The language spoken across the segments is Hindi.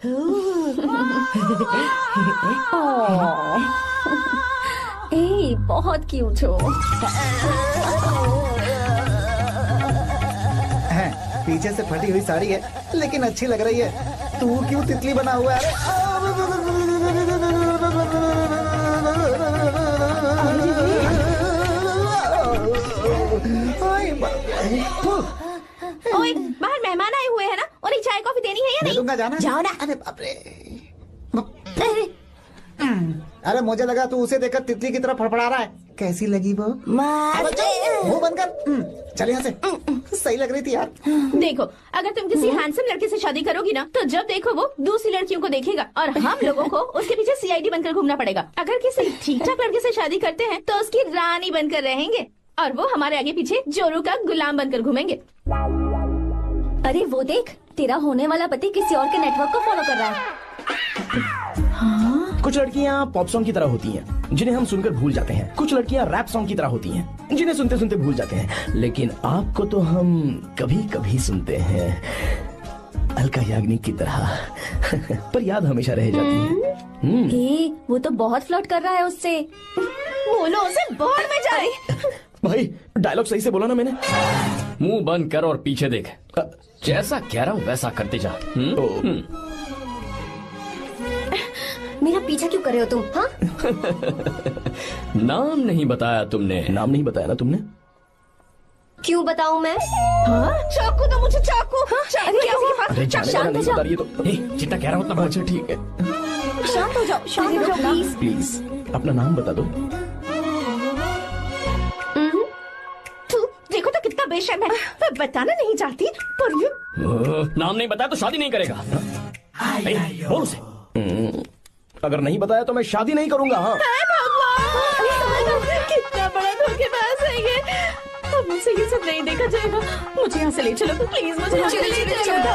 ए, बहुत क्यूट हो। पीछे से फटी हुई साड़ी है लेकिन अच्छी लग रही है। तू क्यों तितली बना हुआ है? ओए, बाहर मेहमान आए हुए हैं ना, उन्हें चाय कॉफी देनी है या नहीं? दूंगा, जाना। जाओ ना। अरे बाप रे। अरे मुझे लगा तू उसे देखकर तितली की तरफ फड़फड़ा रहा है। कैसी लगी वो? मुंह बंद कर। चल यहाँ से। सही लग रही थी यार। देखो, अगर तुम किसी हैंडसम लड़के से शादी करोगी ना, तो जब देखो वो दूसरी लड़कियों को देखेगा और हम लोगों को उसके पीछे सीआईडी बनकर घूमना पड़ेगा। अगर किसी ठीक ठाक लड़के से शादी करते हैं तो उसकी रानी बनकर रहेंगे और वो हमारे आगे पीछे जोरू का गुलाम बनकर घूमेंगे। अरे वो देख, तेरा होने वाला पति किसी और के नेटवर्क को फॉलो कर रहा है। कुछ लड़कियाँ पॉप सॉन्ग की तरह होती हैं, जिन्हें हम सुनकर भूल जाते हैं। कुछ लड़कियाँ रैप सॉन्ग की तरह होती हैं, जिन्हें सुनते सुनते भूल जाते हैं। लेकिन आपको तो हम कभी कभी सुनते हैं, अलका याग्निक की तरह। पर याद हमेशा रह जाती है। ए, वो तो बहुत फ्लर्ट कर रहा है उससे। बोलो उसे बाहर में जाए। भाई डायलॉग सही से बोला ना मैंने? मुंह बंद कर और पीछे देख। जैसा कह रहा हूँ वैसा करते जा। मेरा पीछा क्यों कर रहे हो तुम? हाँ? नाम नहीं बताया तुमने। नाम नहीं बताया ना तुमने? क्यों बताऊं मैं? चाकू दो मुझे, चाकू। अरे क्या हुआ? अरे जाने वाला नहीं बता रही है तो। जितना कह रहा हूँ उतना। अच्छा ठीक है, शांत हो जाओ, शांत हो जाओ प्लीज। प्लीज अपना नाम बता दो। देखो तो कितना बेशर्म है। मैं बताना नहीं चाहती पर ये नाम नहीं बताया तो शादी नहीं करेगा। बोल उसे। अगर नहीं बताया तो मैं शादी नहीं करूंगा। हाँ भगवान, कितना बड़ा धोखेबाज है ये। अब मुझसे ये सब नहीं देखा जाएगा। मुझे यहाँ से ले चलो प्लीज, मुझे यहाँ से ले चलो।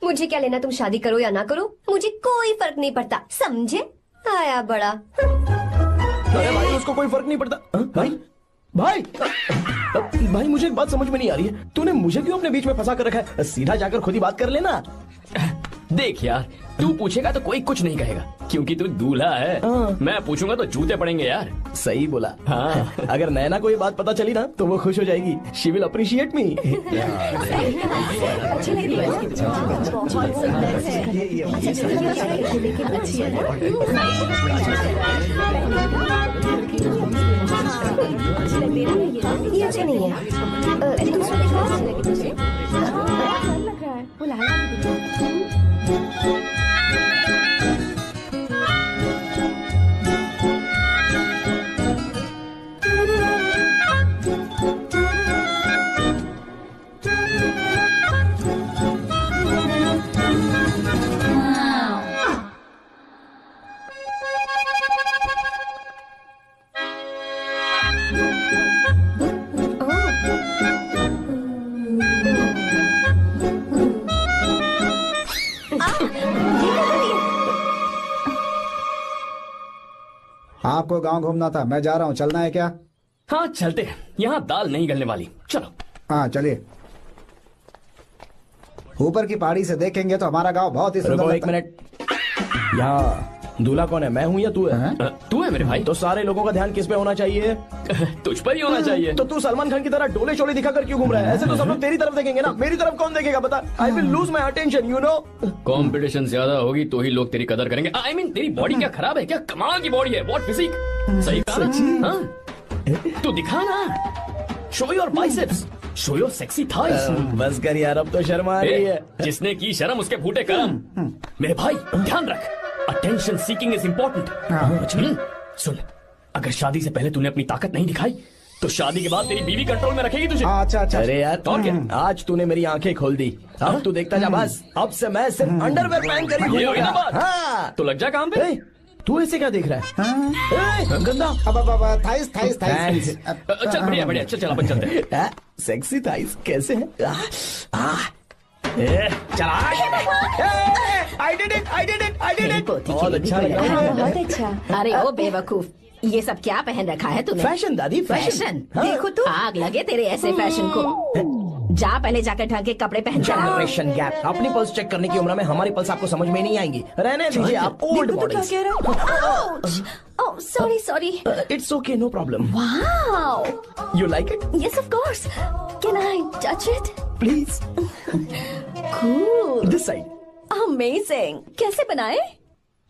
मुझे क्या लेना तुम शादी करो या ना करो, मुझे कोई फर्क नहीं पड़ता, समझे? आया बड़ा। अरे भाई उसको कोई फर्क नहीं पड़ता। भाई भाई भाई मुझे एक बात समझ में नहीं आ रही है, तूने मुझे क्यों अपने बीच में फंसा कर रखा है? सीधा जाकर खुद ही बात कर लेना। देख यार, तू पूछेगा तो कोई कुछ नहीं कहेगा क्योंकि तू दूल्हा है। मैं पूछूंगा तो जूते पड़ेंगे यार। सही बोला। हाँ। अगर नैना को ये बात पता चली ना तो वो खुश हो जाएगी। शी विल अप्रिशिएट मी। ये अच्छे नहीं है। दूसरा आपको गांव घूमना था, मैं जा रहा हूँ, चलना है क्या? हाँ चलते हैं, यहाँ दाल नहीं गलने वाली। चलो। हाँ चलिए। ऊपर की पहाड़ी से देखेंगे तो हमारा गांव बहुत ही सुंदर। एक मिनट, यहाँ दूल्हा कौन है, मैं हूँ या तू है? तू है मेरे भाई। तो सारे लोगों का ध्यान किस पे होना चाहिए? तुझ पर ही होना चाहिए। तो तू सलमान खान की तरह डोले शोले दिखाकर क्यों घूम रहा है? ऐसे तो सब लोग तेरी तरफ देखेंगे ना, मेरी तरफ कौन देखेगा बता? I will lose my attention, you know. Competition ज्यादा होगी तो ही लोग तेरी कदर करेंगे। आई मीन तेरी बॉडी क्या खराब है क्या? कमाल की बॉडी है, व्हाट फिजिक। सही कहा। हाँ तू दिखा ना, show your biceps, show your sexy thighs. बस कर यार, अब तो शर्मा आ रही है। जिसने की शर्म उसके फूटे कर्म। मेरे भाई ध्यान रख, अटेंशन सीकिंग इज इम्पोर्टेंट। सुन, अगर शादी से पहले तूने अपनी ताकत नहीं दिखाई तो शादी के बाद तेरी बीवी कंट्रोल में रखेगी तुझे। अच्छा अच्छा। अरे यार और क्या? आज तूने मेरी आंखें खोल दी। अब तू देखता जा बस, अब से मैं सिर्फ अंडरवेयर पहन कर ही ये हुई ना बात? हाँ। तो लग जा काम पे। तू ऐसे क्या देख रहा है? गंदा। अब थाइस थाइस थाइस। चल बढ़िया बढ़िया, चल अपन चलते हैं। सेक्सी थाइस कैसे है? चला। I did it, I did it, I did it। बहुत अच्छा लगा। बहुत अच्छा। अरे ओ बेवकूफ, ये सब क्या पहन रखा है तूने? फैशन दादी, फैशन? हाँ। देखो तो आग लगे तेरे ऐसे फैशन को। जा पहले जाकर ढंग के कपड़े पहन कर आओ। Generation gap. अपनी पल्स चेक करने की उम्र में हमारी पल्स आपको समझ में नहीं आएंगी। रहने दीजिए, आप old models. Oh sorry sorry. It's okay, no problem. Wow, you like it? Yes of course. Can I touch it? Please. Cool, this side. Amazing. कैसे बनाए?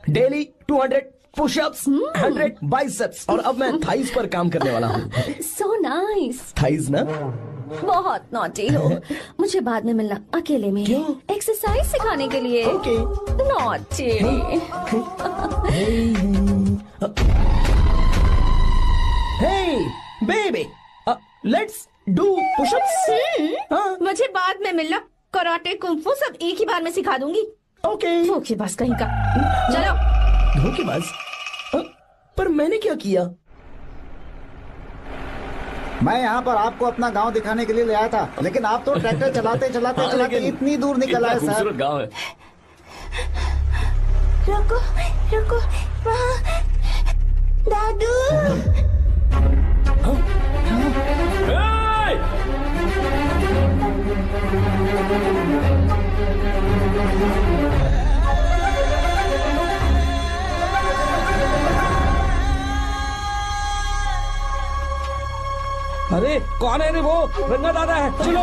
डेली 200 पुशअप्स, 100 बाइसेप्स, और अब मैं थाइस पर काम करने वाला हूँ। So nice. थाइस ना? बहुत नॉटी हो। मुझे बाद में मिलना अकेले में। क्यों? एक्सरसाइज सिखाने के लिए। Okay. Naughty. Hey, baby, let's do push-ups. हाँ, मुझे बाद में मिलना। कराटे कुंफू सब एक ही बार में सिखा दूंगी। ओके। धोखेबाज कहीं का। चलो। धोखेबाज? पर मैंने क्या किया? मैं यहाँ पर आपको अपना गांव दिखाने के लिए ले आया था, लेकिन आप तो ट्रैक्टर चलाते चलाते चलाते इतनी दूर निकल आए सर। खूबसूरत गांव है। रुको रुको, वहाँ दादू। अरे कौन है रे वो? रंगा दादा है। चलो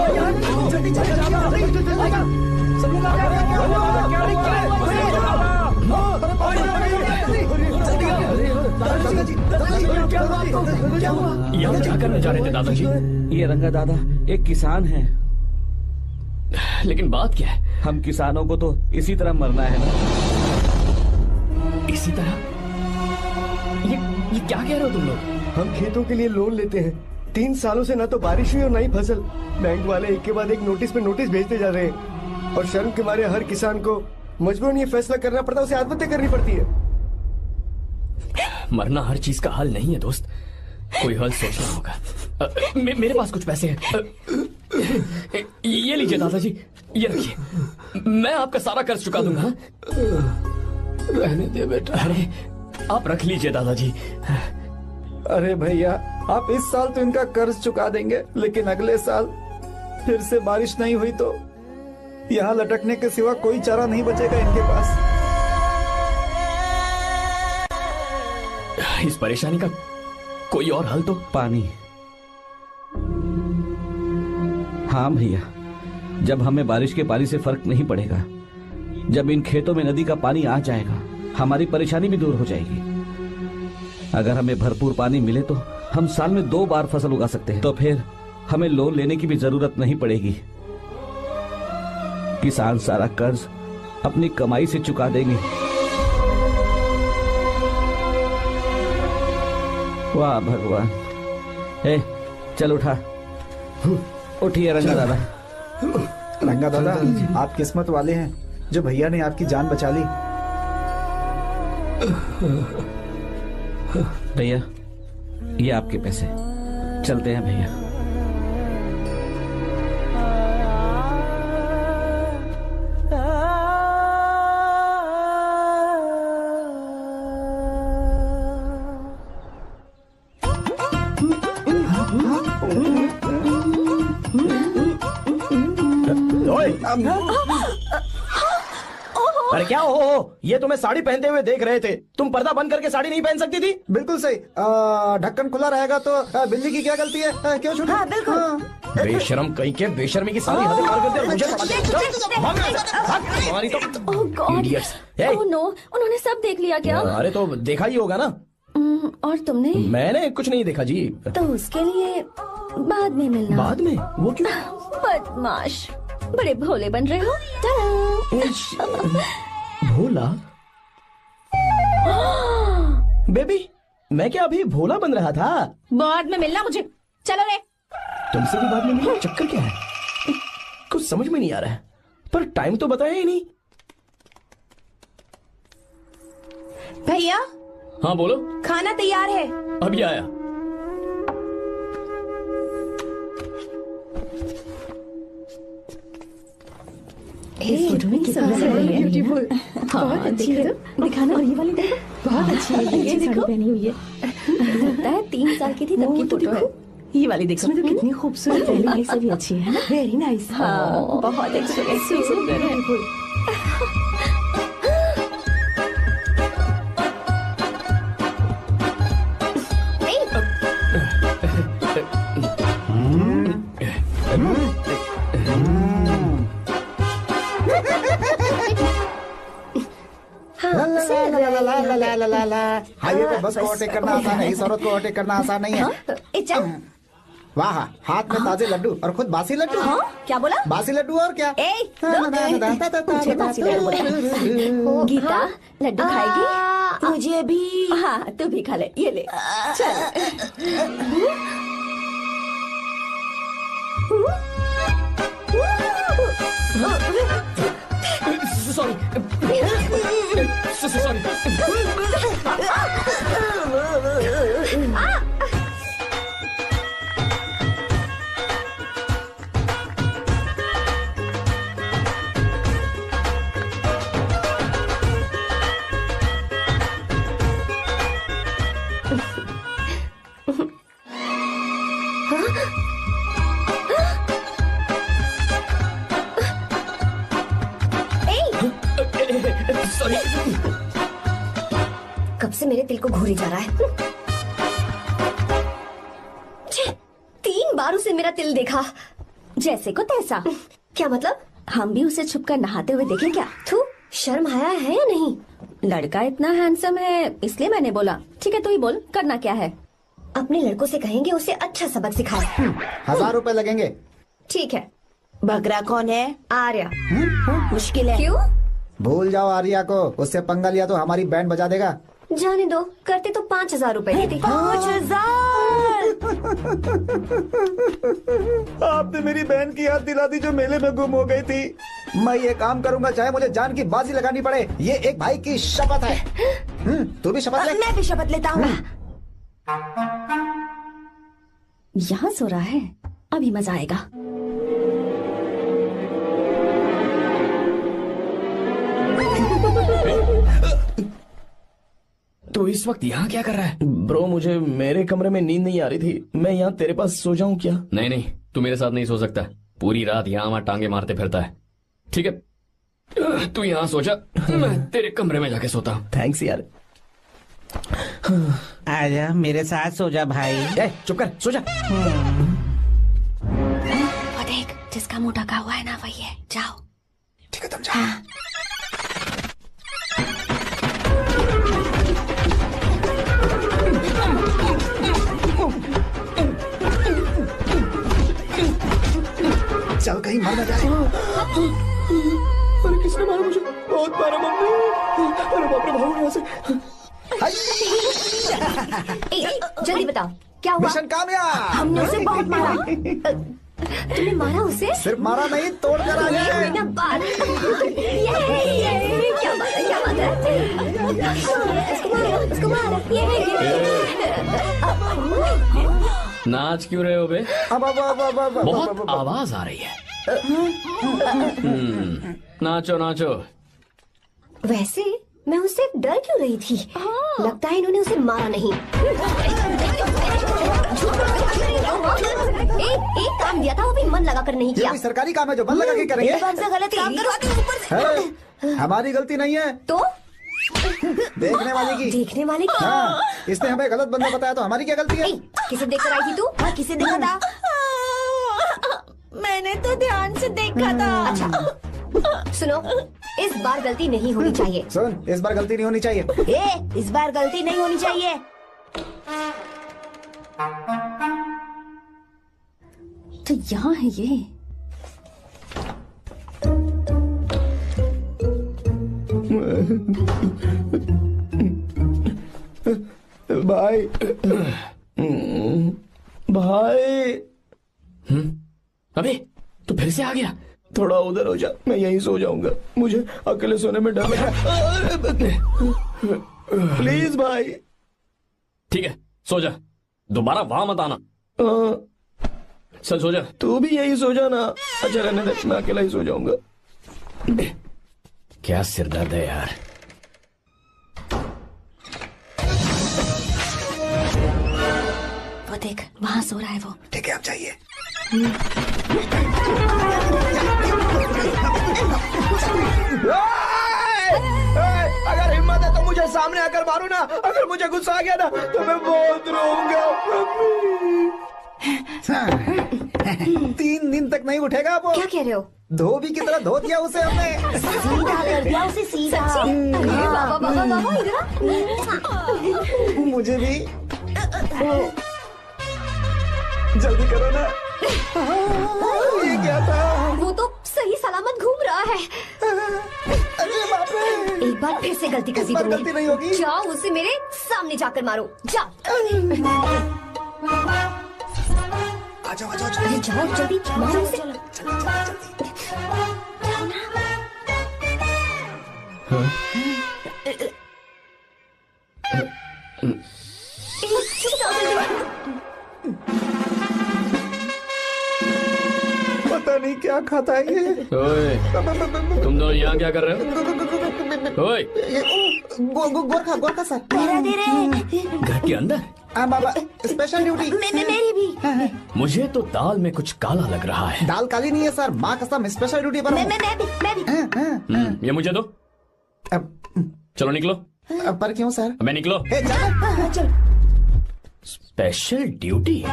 जल्दी जल्दी सब लोग आ यहाँ क्या करने जा रहे थे दादाजी? ये रंगा दादा एक किसान है। लेकिन बात क्या है? हम किसानों को तो इसी तरह मरना है ना। इसी तरह? ये क्या कह रहे हो तुम लोग? हम खेतों के लिए लोन लेते हैं। 3 सालों से ना तो बारिश हुई और ना ही फसल। बैंक वाले एक के बाद एक नोटिस पे नोटिस भेजते जा रहे हैं और शर्म के मारे हर किसान को मजबूरन ये फैसला करना पड़ता है, उसे आत्महत्या करनी पड़ती है। मरना हर चीज का हल नहीं है दोस्त, कोई हल सोचना होगा। मेरे पास कुछ पैसे हैं। ये लीजिए दादाजी, ये रखिए, मैं आपका सारा कर्ज चुका दूंगा। रहने दे बेटा। अरे आप रख लीजिए दादाजी। अरे भैया, आप इस साल तो इनका कर्ज चुका देंगे, लेकिन अगले साल फिर से बारिश नहीं हुई तो यहाँ लटकने के सिवा कोई चारा नहीं बचेगा इनके पास। इस परेशानी का कोई और हल तो? पानी। हाँ भैया, जब हमें बारिश के पानी से फर्क नहीं पड़ेगा, जब इन खेतों में नदी का पानी आ जाएगा, हमारी परेशानी भी दूर हो जाएगी। अगर हमें भरपूर पानी मिले तो हम साल में 2 बार फसल उगा सकते हैं। तो फिर हमें लोन लेने की भी जरूरत नहीं पड़ेगी। किसान सारा कर्ज अपनी कमाई से चुका देंगे। वाह भगवान। ए, चल उठा। उठिए रंगा दादा। रंगा दादा, आप किस्मत वाले हैं जो भैया ने आपकी जान बचा ली। भैया, ये आपके पैसे। चलते हैं भैया। अरे क्या हो? ये तुम्हें साड़ी पहनते हुए देख रहे थे। तुम पर्दा बंद करके साड़ी नहीं पहन सकती थी? बिल्कुल सही। ढक्कन खुला रहेगा तो बिल्ली की क्या गलती है? क्यों छूटी? हाँ, बिल्कुल। बेशरम कहीं के, बेशर्मी की सारी हदें पार करते और मुझे पकड़ दे। तुम्हारी तो ओह गॉड। Idiots। ओह नो, उन्होंने सब देख लिया क्या? अरे तो देखा ही होगा ना। और तुमने? मैंने कुछ नहीं देखा जी। तो उसके लिए बाद में मिलना। बाद में? वो क्यों? बदमाश, बड़े भोले बन रहे हो। टाटा। भोला? बेबी, मैं क्या अभी भोला बन रहा था? बाद में मिलना मुझे। चलो रे। तुमसे भी बाद में मिलना? चक्कर क्या है? कुछ समझ में नहीं आ रहा है। पर टाइम तो बताया ही नहीं। भैया, हाँ बोलो। खाना तैयार है। अभी आया। इस फोटो में कितना ब्यूटीफुल। हाँ, देखो, दिखाना। और ये वाली देखो, बहुत अच्छी है। ये साड़ी पहनी हुई है। लगता है 3 साल की थी तब की फोटो है। ये वाली देखो तो कितनी खूबसूरत है। पहली से भी अच्छी है ना। Very nice. हाँ, बहुत एक्सप्रेसिव सुंदर है। हाईवे पे बस को ओवरटेक करना आसान है, इस औरत को ओवरटेक करना आसान नहीं है। वाह, हाथ में ताजे लड्डू और खुद बासी लड्डू। हाँ? क्या बोला? बासी लड्डू और क्या? मुझे बासी लड्डू बोला। गीता लड्डू खाएगी? मुझे भी। हाँ, तू भी खा ले। ये ले चल। Sorry sorry. कब से मेरे दिल को घूरी जा रहा है। 3 बार उसे मेरा तिल देखा। जैसे को तैसा। क्या मतलब? हम भी उसे छुपकर नहाते हुए देखें क्या? थू, शर्म आया है या नहीं? लड़का इतना हैंडसम है इसलिए मैंने बोला। ठीक है तू ही बोल, करना क्या है? अपने लड़कों से कहेंगे उसे अच्छा सबक सिखाए। 1000 रुपए लगेंगे। ठीक है। बगरा कौन है? आर्या। मुश्किल है। क्यों? भूल जाओ आर्या को, उससे पंगा लिया तो हमारी बैंड बजा देगा। जाने दो, करते तो 5000 रुपए देते। 5000। आपने मेरी बहन की याद दिला दी जो मेले में गुम हो गई थी। मैं ये काम करूंगा चाहे मुझे जान की बाजी लगानी पड़े। ये एक भाई की शपथ है। तू भी शपथ ले। मैं भी शपथ लेता हूँ। यहाँ सो रहा है, अभी मजा आएगा। तो इस वक्त यहाँ क्या कर रहा है? ब्रो मुझे मेरे कमरे में नींद नहीं आ रही थी, मैं यहाँ तेरे पास सो जाऊं क्या? नहीं नहीं, तू मेरे साथ नहीं सो सकता। पूरी रात यहाँ वहाँ टांगे मारते फिरता है। ठीक है तू यहाँ सो जा, मैं तेरे कमरे में जाके सोता हूँ। थैंक्स यार। आजा मेरे साथ सो जा भाई। ए, चुप कर, सो जा। वो देख, जिसका मुंह ढका हुआ है ना वही है। जाओ। ठीक है तुम जाओ। चल कहीं मर न जाए। अरे किसने मारा मुझे? बहुत मारा मम्मी। अरे बाप रे, भागो यहाँ से। जल्दी बताओ क्या हुआ? मिशन कामयाब। हमने उसे बहुत मारा। तुमने मारा उसे? सिर्फ मारा नहीं, तोड़ कर आ ये हुई गए। ना बात। ये क्या बात है? क्या बात है? उसको मारा। नाच क्यों रहे हो बे? अब बहुत आवाज आ रही है। नाचो नाचो। वैसे मैं उससे डर क्यों रही थी? लगता है इन्होंने उसे मारा नहीं। एक काम दिया था वो भी मन लगा कर नहीं ये किया। कोई सरकारी काम है जो मन लगा के करेंगे? एक बार से गलत काम करवाते हो ऊपर से। है, हमारी गलती नहीं है, तो देखने वाले की। देखने वाले की। हाँ, इसने हमें गलत बंदा बताया तो हमारी क्या गलती है? किसे देख कर आई थी तू? हाँ, किसे देखा था? मैंने तो ध्यान से देखा था। अच्छा सुनो, इस बार गलती नहीं होनी चाहिए। सुन, इस बार गलती नहीं होनी चाहिए। इस बार गलती नहीं होनी चाहिए। तो यहाँ है ये। भाई भाई। अबे तू फिर से आ गया? थोड़ा उधर हो जा, मैं यहीं सो जाऊंगा। मुझे अकेले सोने में डर लग रहा है। प्लीज भाई। ठीक है सो जा, दोबारा वहां मत आना। चल सो जा। तू भी यहीं सो जा ना। अच्छा रहने दे, मैं अकेला ही सो जाऊंगा। क्या सिरदर्द है यार। वो देख वहाँ सो रहा है वो। ठीक है, आप जाइए। अगर हिम्मत है तो मुझे सामने आकर मारो ना। अगर मुझे गुस्सा आ गया ना तो मैं बहुत रोऊंगा। 3 दिन तक नहीं उठेगा वो। क्या कह रहे हो? धोबी की तरह धो दिया उसे हमने। सीधा कर दिया उसे, सीधा। अरे बाबा बाबा बाबा, इधर। मुझे भी जल्दी करो ना। ये क्या था? वो तो सही सलामत घूम रहा है। अरे बाप रे। एक बार फिर से गलती कर दी इस बार तुमने। गलती नहीं होगी। जाओ उसे मेरे सामने जाकर मारो, जाओ। आ जाओ, आ जाओ, अरे जाओ जल्दी मारो उसे। चुप जाओ जल्दी। पता नहीं क्या खाता है ये। ओए, तुम दोनों यहाँ क्या कर रहे हो? ओए, गोरखा सर। घर के अंदर? हाँ बाबा, स्पेशल ड्यूटी। मेरी भी। मुझे तो दाल में कुछ काला लग रहा है। दाल काली नहीं है सर, माँ कसम स्पेशल ड्यूटी पर हूँ। मैं भी। ये मुझे दो। चलो निकलो। पर क्यों सर? मैं निकलो। चल। Special duty?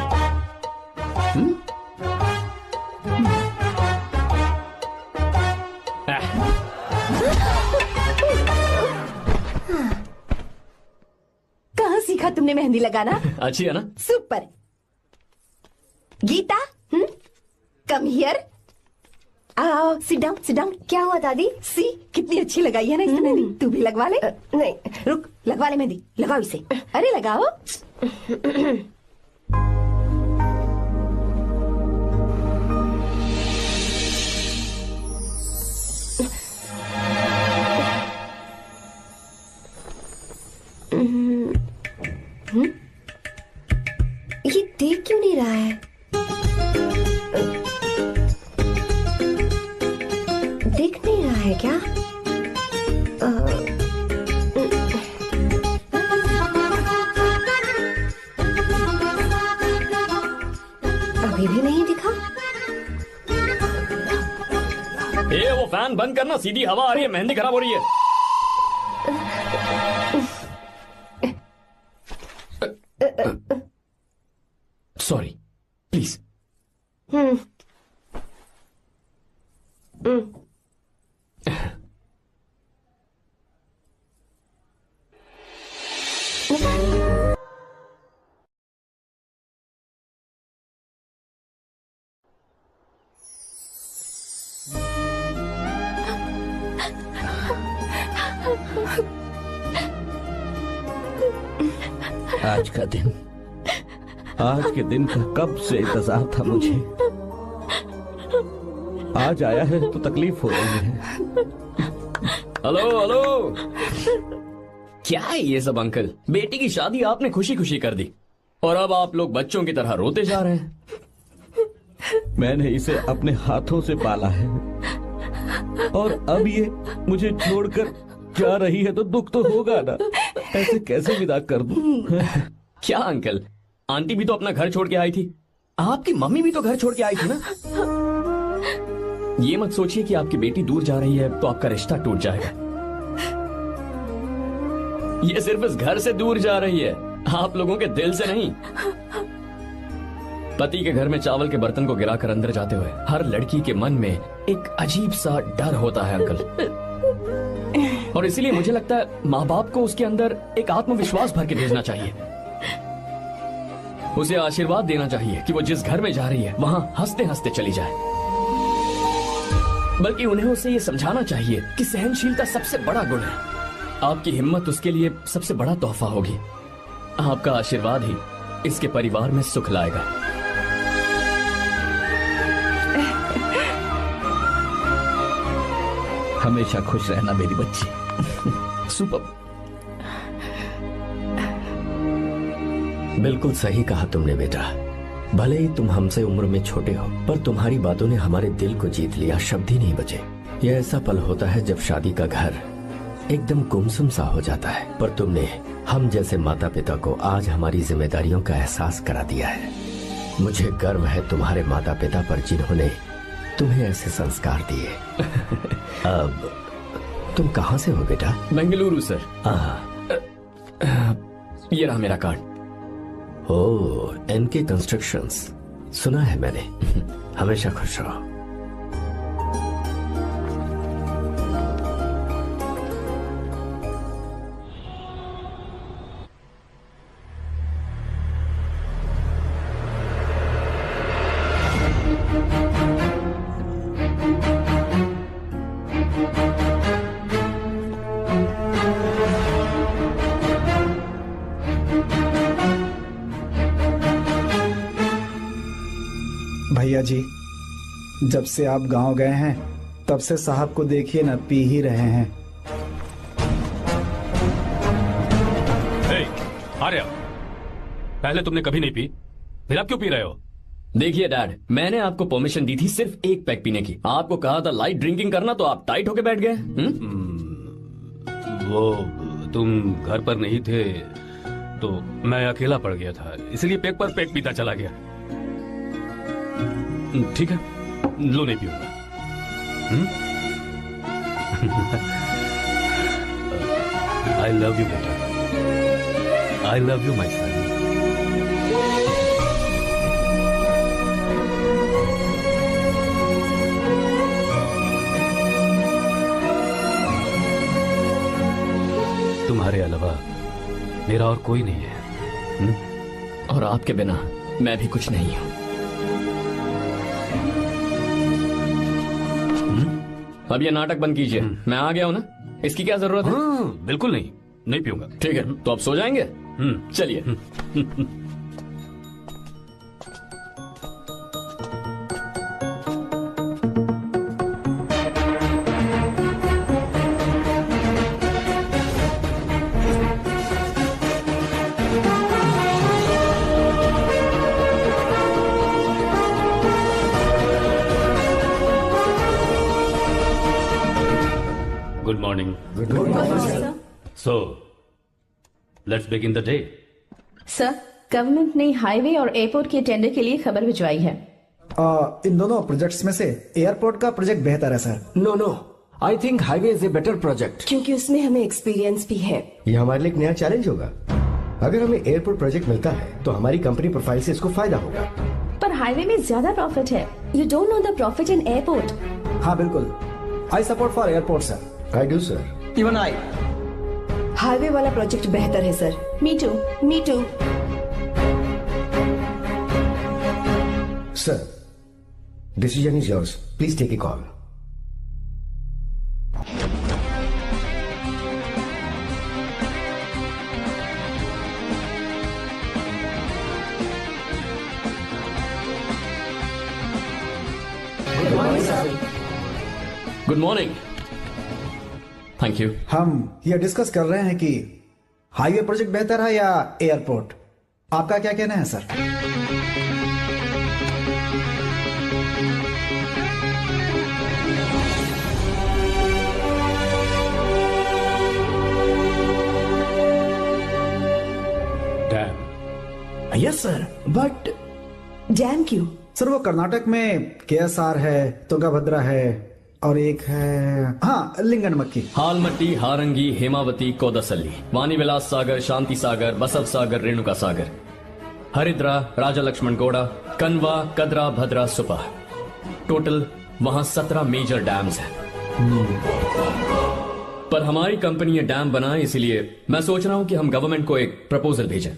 कहाँ सीखा तुमने मेहंदी लगाना? अच्छी है ना? सुपर। Geeta, come here. आओ, सिट डाउन। क्या हुआ दादी? सी कितनी अच्छी लगाई है ना इसने मेहंदी। तू भी लगवा ले। नहीं, रुक, लगवा ले मेहंदी। लगाओ इसे। अरे लगाओ। ये देख क्यों नहीं रहा है? देख नहीं रहा है क्या? अभी भी नहीं दिखा। वो फैन बंद करना, सीधी हवा आ रही है, मेहंदी खराब हो रही है। Sorry, please. आज के दिन का कब से इंतजार था मुझे। आज आया है तो तकलीफ हो रही है। हेलो। क्या है ये सब अंकल? बेटी की शादी आपने खुशी खुशी कर दी और अब आप लोग बच्चों की तरह रोते जा रहे हैं। मैंने इसे अपने हाथों से पाला है और अब ये मुझे छोड़कर जा रही है तो दुख तो होगा ना। ऐसे कैसे विदा कर दूं? क्या अंकल, आंटी भी तो अपना घर छोड़ के आई थी, आपकी मम्मी भी तो घर छोड़ के आई थी ना। ये मत सोचिए कि आपकी बेटी दूर जा रही है तो आपका रिश्ता टूट जाएगा। ये सिर्फ इस घर से दूर जा रही है, आप लोगों के दिल से नहीं। पति के घर में चावल के बर्तन को गिराकर अंदर जाते हुए हर लड़की के मन में एक अजीब सा डर होता है अंकल, और इसीलिए मुझे लगता है माँ बाप को उसके अंदर एक आत्मविश्वास भर के भेजना चाहिए। उसे आशीर्वाद देना चाहिए कि वो जिस घर में जा रही है वहां हंसते हंसते चली जाए। बल्कि उन्हें उसे ये समझाना चाहिए कि सहनशीलता सबसे बड़ा गुण है। आपकी हिम्मत उसके लिए सबसे बड़ा तोहफा होगी। आपका आशीर्वाद ही इसके परिवार में सुख लाएगा। हमेशा खुश रहना मेरी बच्ची। सुपर। बिल्कुल सही कहा तुमने बेटा। भले ही तुम हमसे उम्र में छोटे हो, पर तुम्हारी बातों ने हमारे दिल को जीत लिया, शब्द ही नहीं बचे। यह ऐसा पल होता है जब शादी का घर एकदम गुमसुम सा हो जाता है, पर तुमने हम जैसे माता पिता को आज हमारी जिम्मेदारियों का एहसास करा दिया है। मुझे गर्व है तुम्हारे माता पिता पर जिन्होंने तुम्हें ऐसे संस्कार दिए। अब तुम कहाँ से हो बेटा? बेंगलुरु सर। ये रहा मेरा कार्ड। ओह, एनके कंस्ट्रक्शंस, सुना है मैंने। हमेशा खुश रहो। भैया जी, जब से आप गांव गए हैं तब से साहब को देखिए ना, पी ही रहे हैं। आर्या, पहले तुमने कभी नहीं पी, फिर अब क्यों पी रहे हो? देखिए डैड, मैंने आपको परमिशन दी थी सिर्फ एक पैक पीने की। आपको कहा था लाइट ड्रिंकिंग करना, तो आप टाइट होके बैठ गए। वो तुम घर पर नहीं थे तो मैं अकेला पड़ गया था, इसलिए पैक पर पैक पीता चला गया। ठीक है, लो नहीं पीऊंगा। आई लव यू बेटा, आई लव यू माई सन। तुम्हारे अलावा मेरा और कोई नहीं है। और आपके बिना मैं भी कुछ नहीं हूं। अब ये नाटक बंद कीजिए। मैं आ गया हूं ना, इसकी क्या जरूरत है? बिल्कुल नहीं, नहीं पीऊंगा। ठीक है, तो आप सो जाएंगे? चलिए। Good morning. Good morning, sir. So, let's begin the day. Sir, government ने हाईवे और एयरपोर्ट के टेंडर के लिए खबर भिजवाई है। इन दोनों प्रोजेक्ट्स में से एयरपोर्ट का प्रोजेक्ट बेहतर है sir. No, I think highway is a better project, क्योंकि उसमें हमें एक्सपीरियंस भी है। ये हमारे लिए एक नया चैलेंज होगा। अगर हमें एयरपोर्ट प्रोजेक्ट मिलता है तो हमारी कंपनी प्रोफाइल से इसको फायदा होगा। पर हाईवे में ज्यादा प्रॉफिट है। You don't know the profit in airport. हाँ बिल्कुल, I support for airport sir. I do sir. Even I. Highway वाला प्रोजेक्ट बेहतर है सर। Me too. Me too. Sir, decision is yours, please take a call. Good morning. Thank you. हम ये डिस्कस कर रहे हैं कि हाईवे प्रोजेक्ट बेहतर है या एयरपोर्ट। आपका क्या कहना है sir? Dam. Yes sir, but dam क्यों? सर वो कर्नाटक में केएसआर है, तुंगाभद्रा है और एक है हाँ लिंगनमक्की। हालमट्टी, हारंगी, हेमावती, कोदसल्ली, वानी विलास सागर, शांति सागर, बसव सागर, रेणुका सागर, हरिद्रा, राजा लक्ष्मण गौड़ा, कनवा, कदरा, भद्रा, सुपा। टोटल वहां 17 मेजर डैम्स हैं। पर हमारी कंपनी ये डैम बनाए, इसलिए मैं सोच रहा हूं कि हम गवर्नमेंट को एक प्रपोजल भेजें।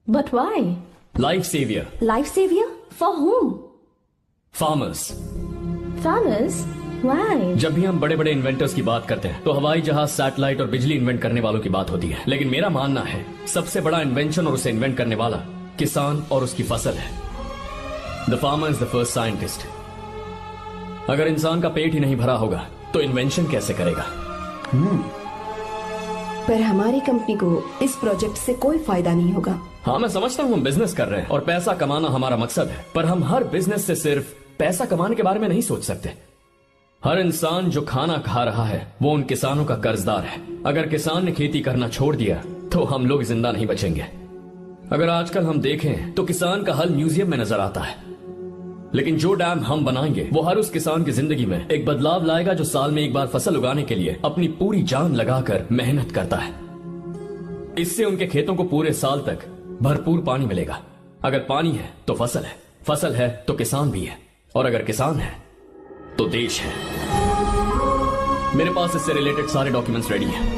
But why? Life saviour. Life saviour for home? Farmers. Farmers? Why? जब भी हम बड़े बड़े इन्वेंटर्स की बात करते हैं तो हवाई जहाज, सैटेलाइट और बिजली इन्वेंट करने वालों की बात होती है, लेकिन मेरा मानना है सबसे बड़ा इन्वेंशन और उसे इन्वेंट करने वाला किसान और उसकी फसल है। The farmer is the first scientist. अगर इंसान का पेट ही नहीं भरा होगा तो इन्वेंशन कैसे करेगा? पर हमारी कंपनी को इस प्रोजेक्ट से कोई फायदा नहीं होगा। हाँ, मैं समझता हूँ हम बिजनेस कर रहे हैं और पैसा कमाना हमारा मकसद है, पर हम हर बिजनेस से सिर्फ पैसा कमाने के बारे में नहीं सोच सकते। हर इंसान जो खाना खा रहा है वो उन किसानों का कर्जदार है। अगर किसान ने खेती करना छोड़ दिया तो हम लोग जिंदा नहीं बचेंगे। अगर आजकल हम देखें तो किसान का हल म्यूजियम में नजर आता है, लेकिन जो डैम हम बनाएंगे वो हर उस किसान की जिंदगी में एक बदलाव लाएगा जो साल में एक बार फसल उगाने के लिए अपनी पूरी जान लगाकर मेहनत करता है। इससे उनके खेतों को पूरे साल तक भरपूर पानी मिलेगा। अगर पानी है तो फसल है तो किसान भी है, और अगर किसान है तो देश है। मेरे पास इससे रिलेटेड सारे डॉक्यूमेंट्स रेडी हैं।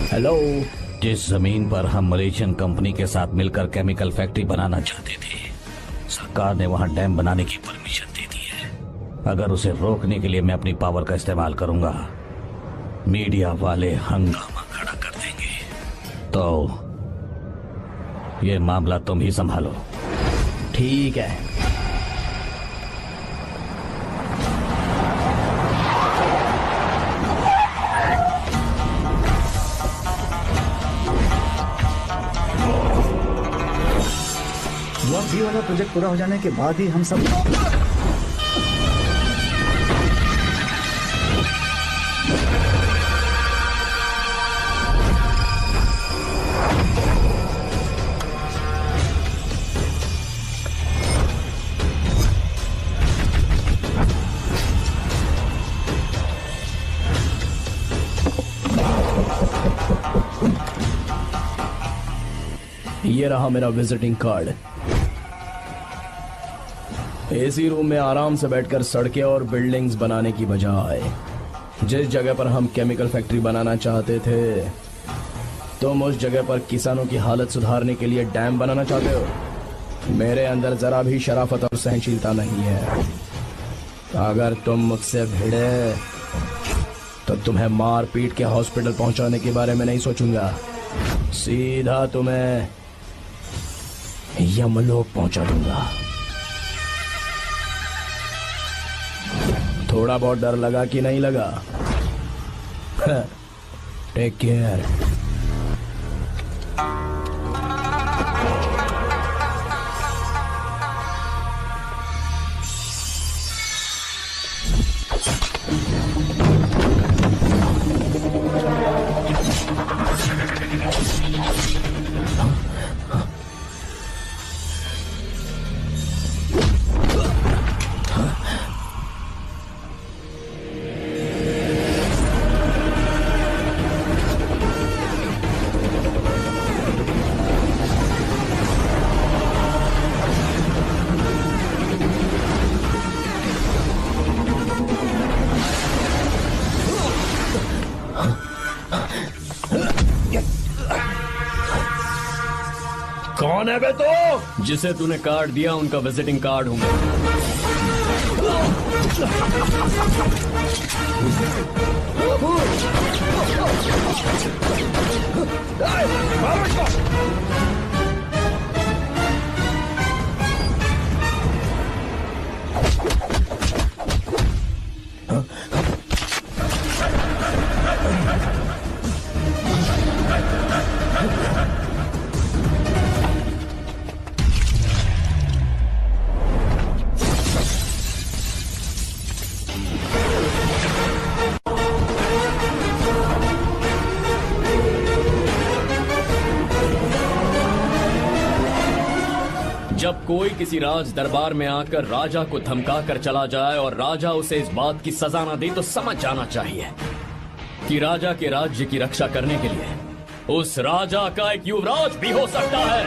हेलो। जिस जमीन पर हम मलेशियन कंपनी के साथ मिलकर केमिकल फैक्ट्री बनाना चाहते थे, सरकार ने वहां डैम बनाने की परमिशन दे दी है। अगर उसे रोकने के लिए मैं अपनी पावर का इस्तेमाल करूंगा, मीडिया वाले हंगामा खड़ा कर देंगे। तो ये मामला तुम ही संभालो। ठीक है। ये वाला प्रोजेक्ट पूरा हो जाने के बाद ही हम सब ये रहा मेरा विजिटिंग कार्ड। एसी रूम में आराम से बैठकर सड़कें और बिल्डिंग्स बनाने की बजाय जिस जगह पर हम केमिकल फैक्ट्री बनाना चाहते थे, तुम उस जगह पर किसानों की हालत सुधारने के लिए डैम बनाना चाहते हो। मेरे अंदर जरा भी शराफत और सहनशीलता नहीं है। अगर तुम मुझसे भिड़े तो तुम्हें मार पीट के हॉस्पिटल पहुंचाने के बारे में नहीं सोचूंगा, सीधा तुम्हें यमलोक पहुंचा दूंगा। थोड़ा बहुत डर लगा कि नहीं लगा? Take care. कौन है बे तो? जिसे तूने कार्ड दिया उनका विजिटिंग कार्ड हूं मैं। जब कोई किसी राज दरबार में आकर राजा को धमका कर चला जाए और राजा उसे इस बात की सजा न दे, तो समझ जाना चाहिए कि राजा के राज्य की रक्षा करने के लिए उस राजा का एक युवराज भी हो सकता है।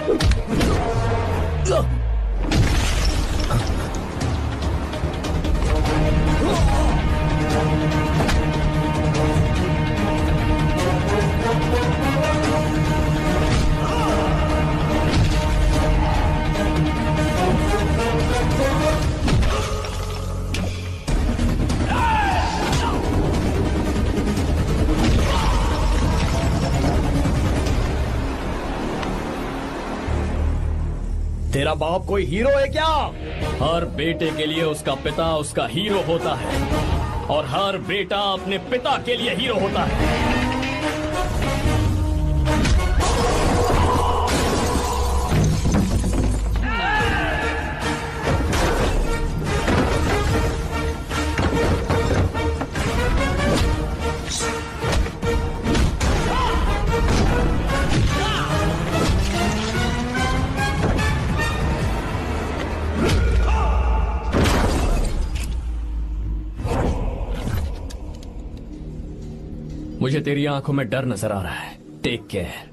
तेरा बाप कोई हीरो है क्या? हर बेटे के लिए उसका पिता उसका हीरो होता है और हर बेटा अपने पिता के लिए हीरो होता है। मुझे तेरी आंखों में डर नजर आ रहा है। Take care.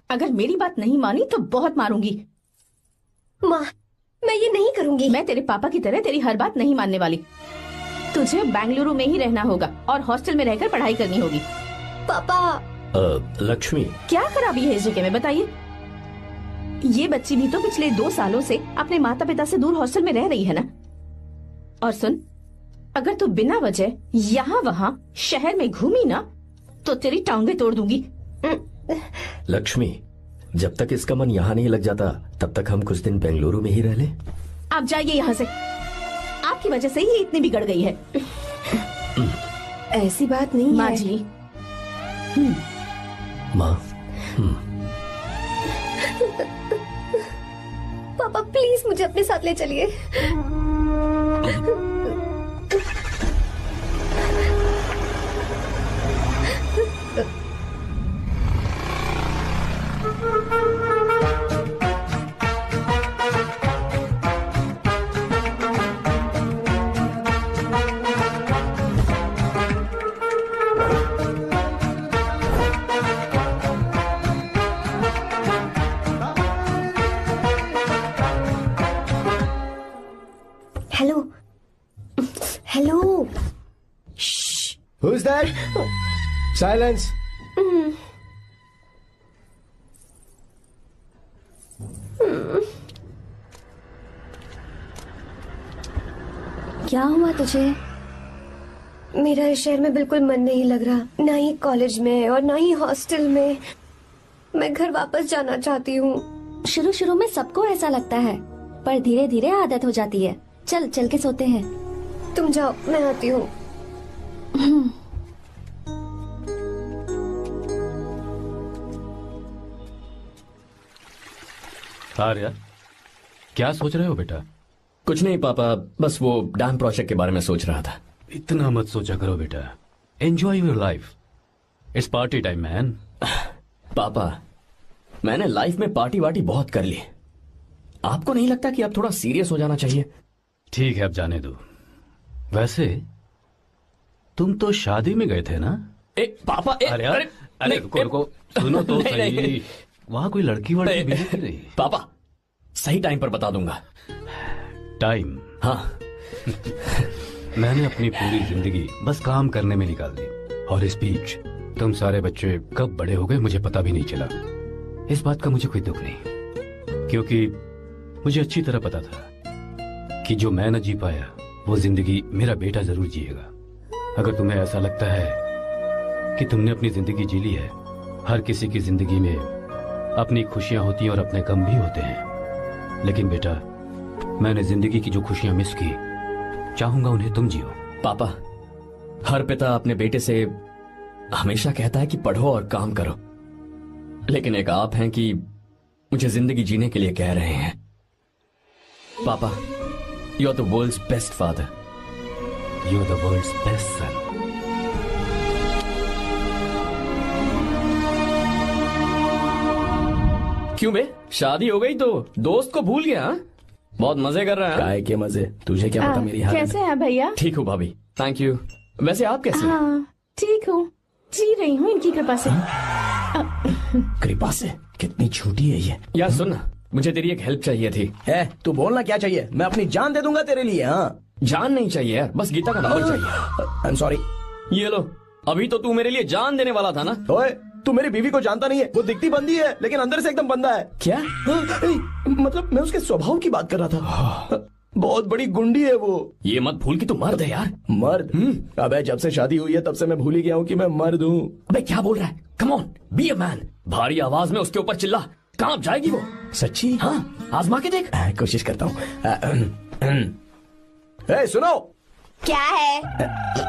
अगर मेरी बात नहीं मानी तो बहुत मारूंगी। माँ, मैं ये नहीं करूंगी। मैं तेरे पापा की तरह तेरी हर बात नहीं मानने वाली। तुझे बेंगलुरु में ही रहना होगा और हॉस्टल में रहकर पढ़ाई करनी होगी। पापा। लक्ष्मी, क्या खराबी है इस जगह में, बताइए? ये बच्ची भी तो पिछले 2 सालों से अपने माता पिता से दूर हॉस्टल में रह रही है ना। और सुन, अगर तू बिना वजह यहाँ वहाँ शहर में घूमी ना तो तेरी टांगे तोड़ दूंगी। लक्ष्मी, जब तक इसका मन यहाँ नहीं लग जाता तब तक हम कुछ दिन बेंगलुरु में ही रह लें। आप जाइए यहाँ से। आपकी वजह से ही इतनी बिगड़ गई है। ऐसी बात नहीं माँ है। जी। माँ, पापा प्लीज मुझे अपने साथ ले चलिए। Hello hello. Who's that? Silence. क्या हुआ तुझे? मेरा इस शहर में बिल्कुल मन नहीं लग रहा, ना ही कॉलेज में और ना ही हॉस्टल में। मैं घर वापस जाना चाहती हूँ। शुरू शुरू में सबको ऐसा लगता है, पर धीरे धीरे आदत हो जाती है। चल चल के सोते हैं। तुम जाओ, मैं आती हूँ। आर्या, क्या सोच रहे हो बेटा? कुछ नहीं पापा, बस वो डैम प्रोजेक्ट के बारे में सोच रहा था। इतना मत सोचा करो बेटा। Enjoy your life. It's party time man. पापा, मैंने लाइफ में पार्टी वार्टी बहुत कर ली। आपको नहीं लगता कि अब थोड़ा सीरियस हो जाना चाहिए? ठीक है, अब जाने दो। वैसे तुम तो शादी में गए थे ना? पापा, अरे रुको, सुनो तो सही। वहां कोई लड़की वड़की मिली कि नहीं? पापा, सही टाइम पर बता दूंगा। टाइम? हाँ। मैंने अपनी पूरी जिंदगी बस काम करने में निकाल दी, और इस बीच तुम सारे बच्चे कब बड़े हो गए मुझे पता भी नहीं चला। इस बात का मुझे कोई दुख नहीं, क्योंकि मुझे अच्छी तरह पता था कि जो मैं न जी पाया वो जिंदगी मेरा बेटा जरूर जिएगा। अगर तुम्हें ऐसा लगता है कि तुमने अपनी जिंदगी जी ली है, हर किसी की जिंदगी में अपनी खुशियां होती हैं और अपने गम भी होते हैं, लेकिन बेटा मैंने जिंदगी की जो खुशियां मिस की, चाहूंगा उन्हें तुम जियो। पापा, हर पिता अपने बेटे से हमेशा कहता है कि पढ़ो और काम करो, लेकिन एक आप हैं कि मुझे जिंदगी जीने के लिए कह रहे हैं। पापा, you are the world's best father. You are the world's best son. क्यों बे, शादी हो गई तो दोस्त को भूल गया? बहुत मजे कर रहा है। काय के मजे, तुझे क्या पता मेरी हालत। कैसे हैं भैया? ठीक हूँ भाभी, थैंक यू। वैसे आप कैसे हैं? हाँ ठीक हूँ, जी रही हूँ इनकी कृपा से। कृपा से? कितनी झूठी है ये। यार सुन ना, मुझे तेरी एक हेल्प चाहिए थी। तू बोलना क्या चाहिए? मैं अपनी जान दे दूंगा तेरे लिए। हाँ, जान नहीं चाहिए यार, बस गीता का नंबर चाहिए। I am sorry. ये लो, अभी तो तू मेरे लिए जान देने वाला था ना। ओए, तू मेरी बीवी को जानता नहीं है। वो दिखती बंदी है लेकिन अंदर से एकदम बंदा है। क्या? मतलब मैं उसके स्वभाव की बात कर रहा था। बहुत बड़ी गुंडी है वो। ये मत भूल कि तू मर्द है यार। मर्द? अबे जब से शादी हुई है तब से मैं भूल ही गया हूँ कि मैं मर्द हूँ। अबे क्या बोल रहा है? Come on, be a man. भारी आवाज में उसके ऊपर चिल्ला, कांप जाएगी वो। सच्ची? हाँ, आजमा के देख। कोशिश करता हूँ। सुनो। क्या है?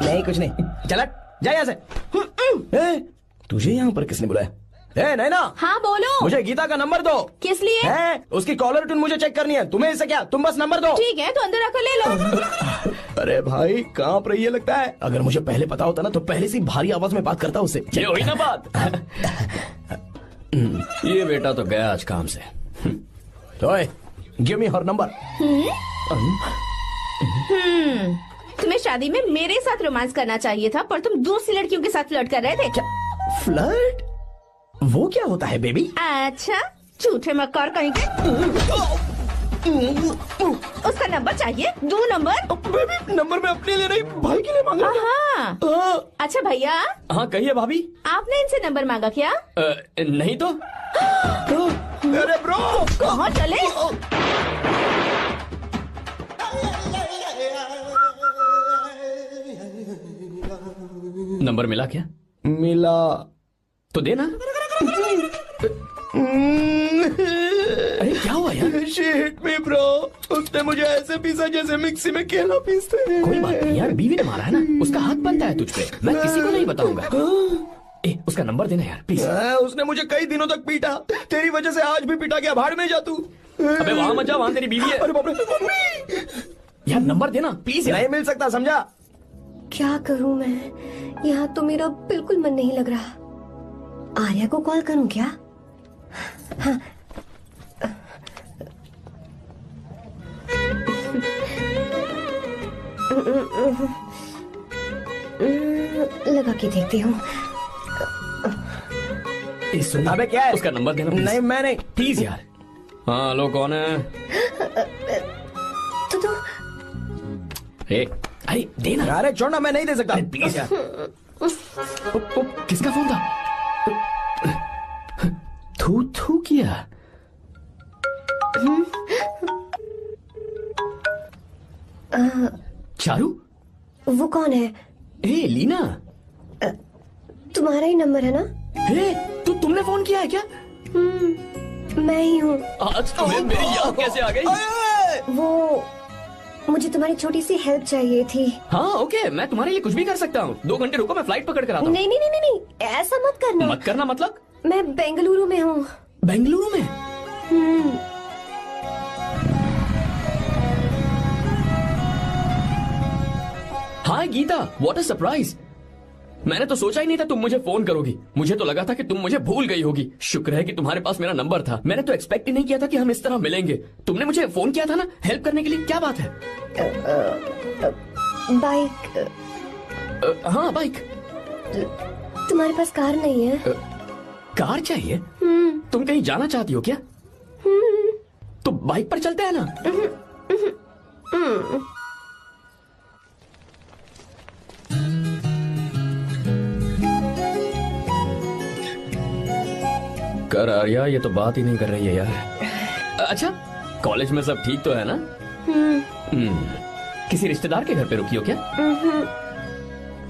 नहीं कुछ नहीं, चल जा यहाँ से। तुझे यहाँ पर किसने बुलाया? नैना। हाँ बोलो। मुझे गीता का नंबर दो। किस लिए? उसकी कॉलर ट्यून मुझे चेक करनी है। तुम्हें इससे क्या, तुम बस नंबर दो। ठीक है, तो अंदर आकर ले लो। अरे भाई कांप रही है लगता है। अगर मुझे पहले पता होता ना तो पहले से भारी आवाज में बात करता उससे। ये हुई ना बात। ये बेटा तो गया आज काम से। गिव मी हर नंबर। तुम्हें शादी में मेरे साथ रोमांस करना चाहिए था, पर तुम दूसरी लड़कियों के साथ फ्लर्ट कर रहे थे। क्या फ्लर्ट? वो क्या होता है बेबी? अच्छा, झूठे मक्कार कहीं के। उसका नंबर चाहिए? दो नंबर। बेबी नंबर मैं अपने लिए नहीं भाई के लिए मांग रहा था। अच्छा भैया। हाँ कहिए भाभी। आपने इनसे नंबर मांगा क्या? नहीं तो। अरे ब्रो कहाँ चले? नंबर मिला क्या? मिला तो देना। अरे क्या हुआ यार? शिट मी ब्रो, उसने मुझे ऐसे पीसा जैसे मिक्सी में केला पीसते हैं। कोई बात नहीं यार, बीवी ने मारा है ना, उसका हाथ बनता है तुझ पे। मैं किसी को नहीं बताऊंगा। उसका नंबर देना यार प्लीज। उसने मुझे कई दिनों तक पीटा, तेरी वजह से आज भी पीटा गया। भाड़ में जा तू। अबे वहां मत जा, वहां तेरी बीवी है। अरे बाप रे मम्मी। यार नंबर देना प्लीज। नहीं मिल सकता, समझा? क्या करूं मैं? यहाँ तो मेरा बिल्कुल मन नहीं लग रहा। आर्या को कॉल करूं क्या? हाँ। लगा के देखती हूँ। अबे क्या है? उसका नंबर देना नहीं मैं नहीं, प्लीज यार। हाँ हेलो, कौन है? तो अरे देना। अरे छोड़ना, मैं नहीं दे सकता। प्लीज यार। किसका फोन था? थू थू किया। चारू? वो कौन है? लीना। तुम्हारा ही नंबर है ना? तुमने फोन किया है क्या? मैं ही हूँ। आज तुम्हें मेरी याद कैसे आ गई? वो मुझे तुम्हारी छोटी सी हेल्प चाहिए थी। हाँ ओके, मैं तुम्हारे लिए कुछ भी कर सकता हूँ। 2 घंटे रुको, मैं फ्लाइट पकड़ कर आता हूँ। नहीं नहीं नहीं नहीं, ऐसा मत करना। मत करना मतलब? मैं बेंगलुरु में हूँ। बेंगलुरु में? हाय गीता, व्हाट अ सरप्राइज। मैंने तो सोचा ही नहीं था तुम मुझे फोन करोगी। मुझे तो लगा था कि तुम मुझे भूल गई होगी। शुक्र है कि तुम्हारे पास मेरा नंबर था। मैंने तो एक्सपेक्ट ही नहीं किया था कि हम इस तरह मिलेंगे। तुमने मुझे फोन किया था ना हेल्प करने के लिए, क्या बात है? बाइक। हाँ बाइक। तुम्हारे पास कार नहीं है? कार चाहिए? तुम कहीं जाना चाहती हो क्या? तो बाइक पर चलते हैं ना। कर आर्या, ये तो बात ही नहीं कर रही है यार। अच्छा, कॉलेज में सब ठीक तो है ना? किसी रिश्तेदार के घर पे रुकी हो क्या?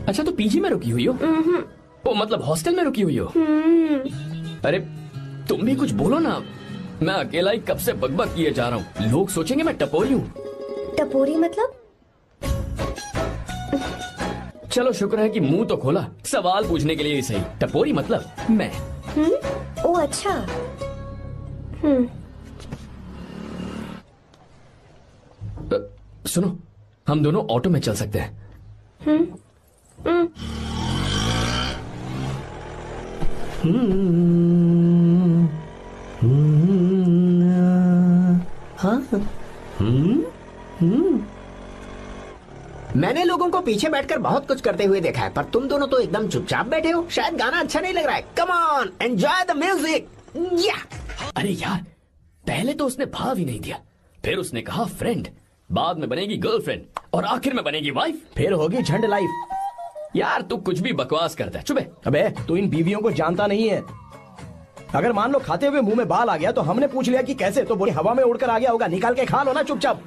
अच्छा, तो पीजी में रुकी हुई हो? ओ मतलब हॉस्टल में रुकी हुई हो? अरे तुम भी कुछ बोलो ना। मैं अकेला ही कब से बकबक किए जा रहा हूँ। लोग सोचेंगे मैं टपोरी हूँ। टपोरी मतलब? चलो शुक्र है कि मुंह तो खोला, सवाल पूछने के लिए ही सही। टपोरी मतलब मैं। ओ अच्छा। सुनो, हम दोनों ऑटो में चल सकते हैं। मैंने लोगों को पीछे बैठकर बहुत कुछ करते हुए देखा है, पर तुम दोनों तो एकदम चुपचाप बैठे हो। शायद गाना अच्छा नहीं लग रहा है। Come on, enjoy the music. अरे यार, पहले तो उसने भाव ही नहीं दिया, फिर उसने कहा फ्रेंड, बाद में बनेगी गर्लफ्रेंड और आखिर में बनेगी वाइफ, फिर होगी झंड लाइफ। यार तू कुछ भी बकवास करता है। चुप। अबे तू इन बीवियों को जानता नहीं है। अगर मान लो खाते हुए मुंह में बाल आ गया तो हमने पूछ लिया कि कैसे, तो बोले हवा में उड़कर आ गया होगा। निकाल के खा लो ना चुपचाप।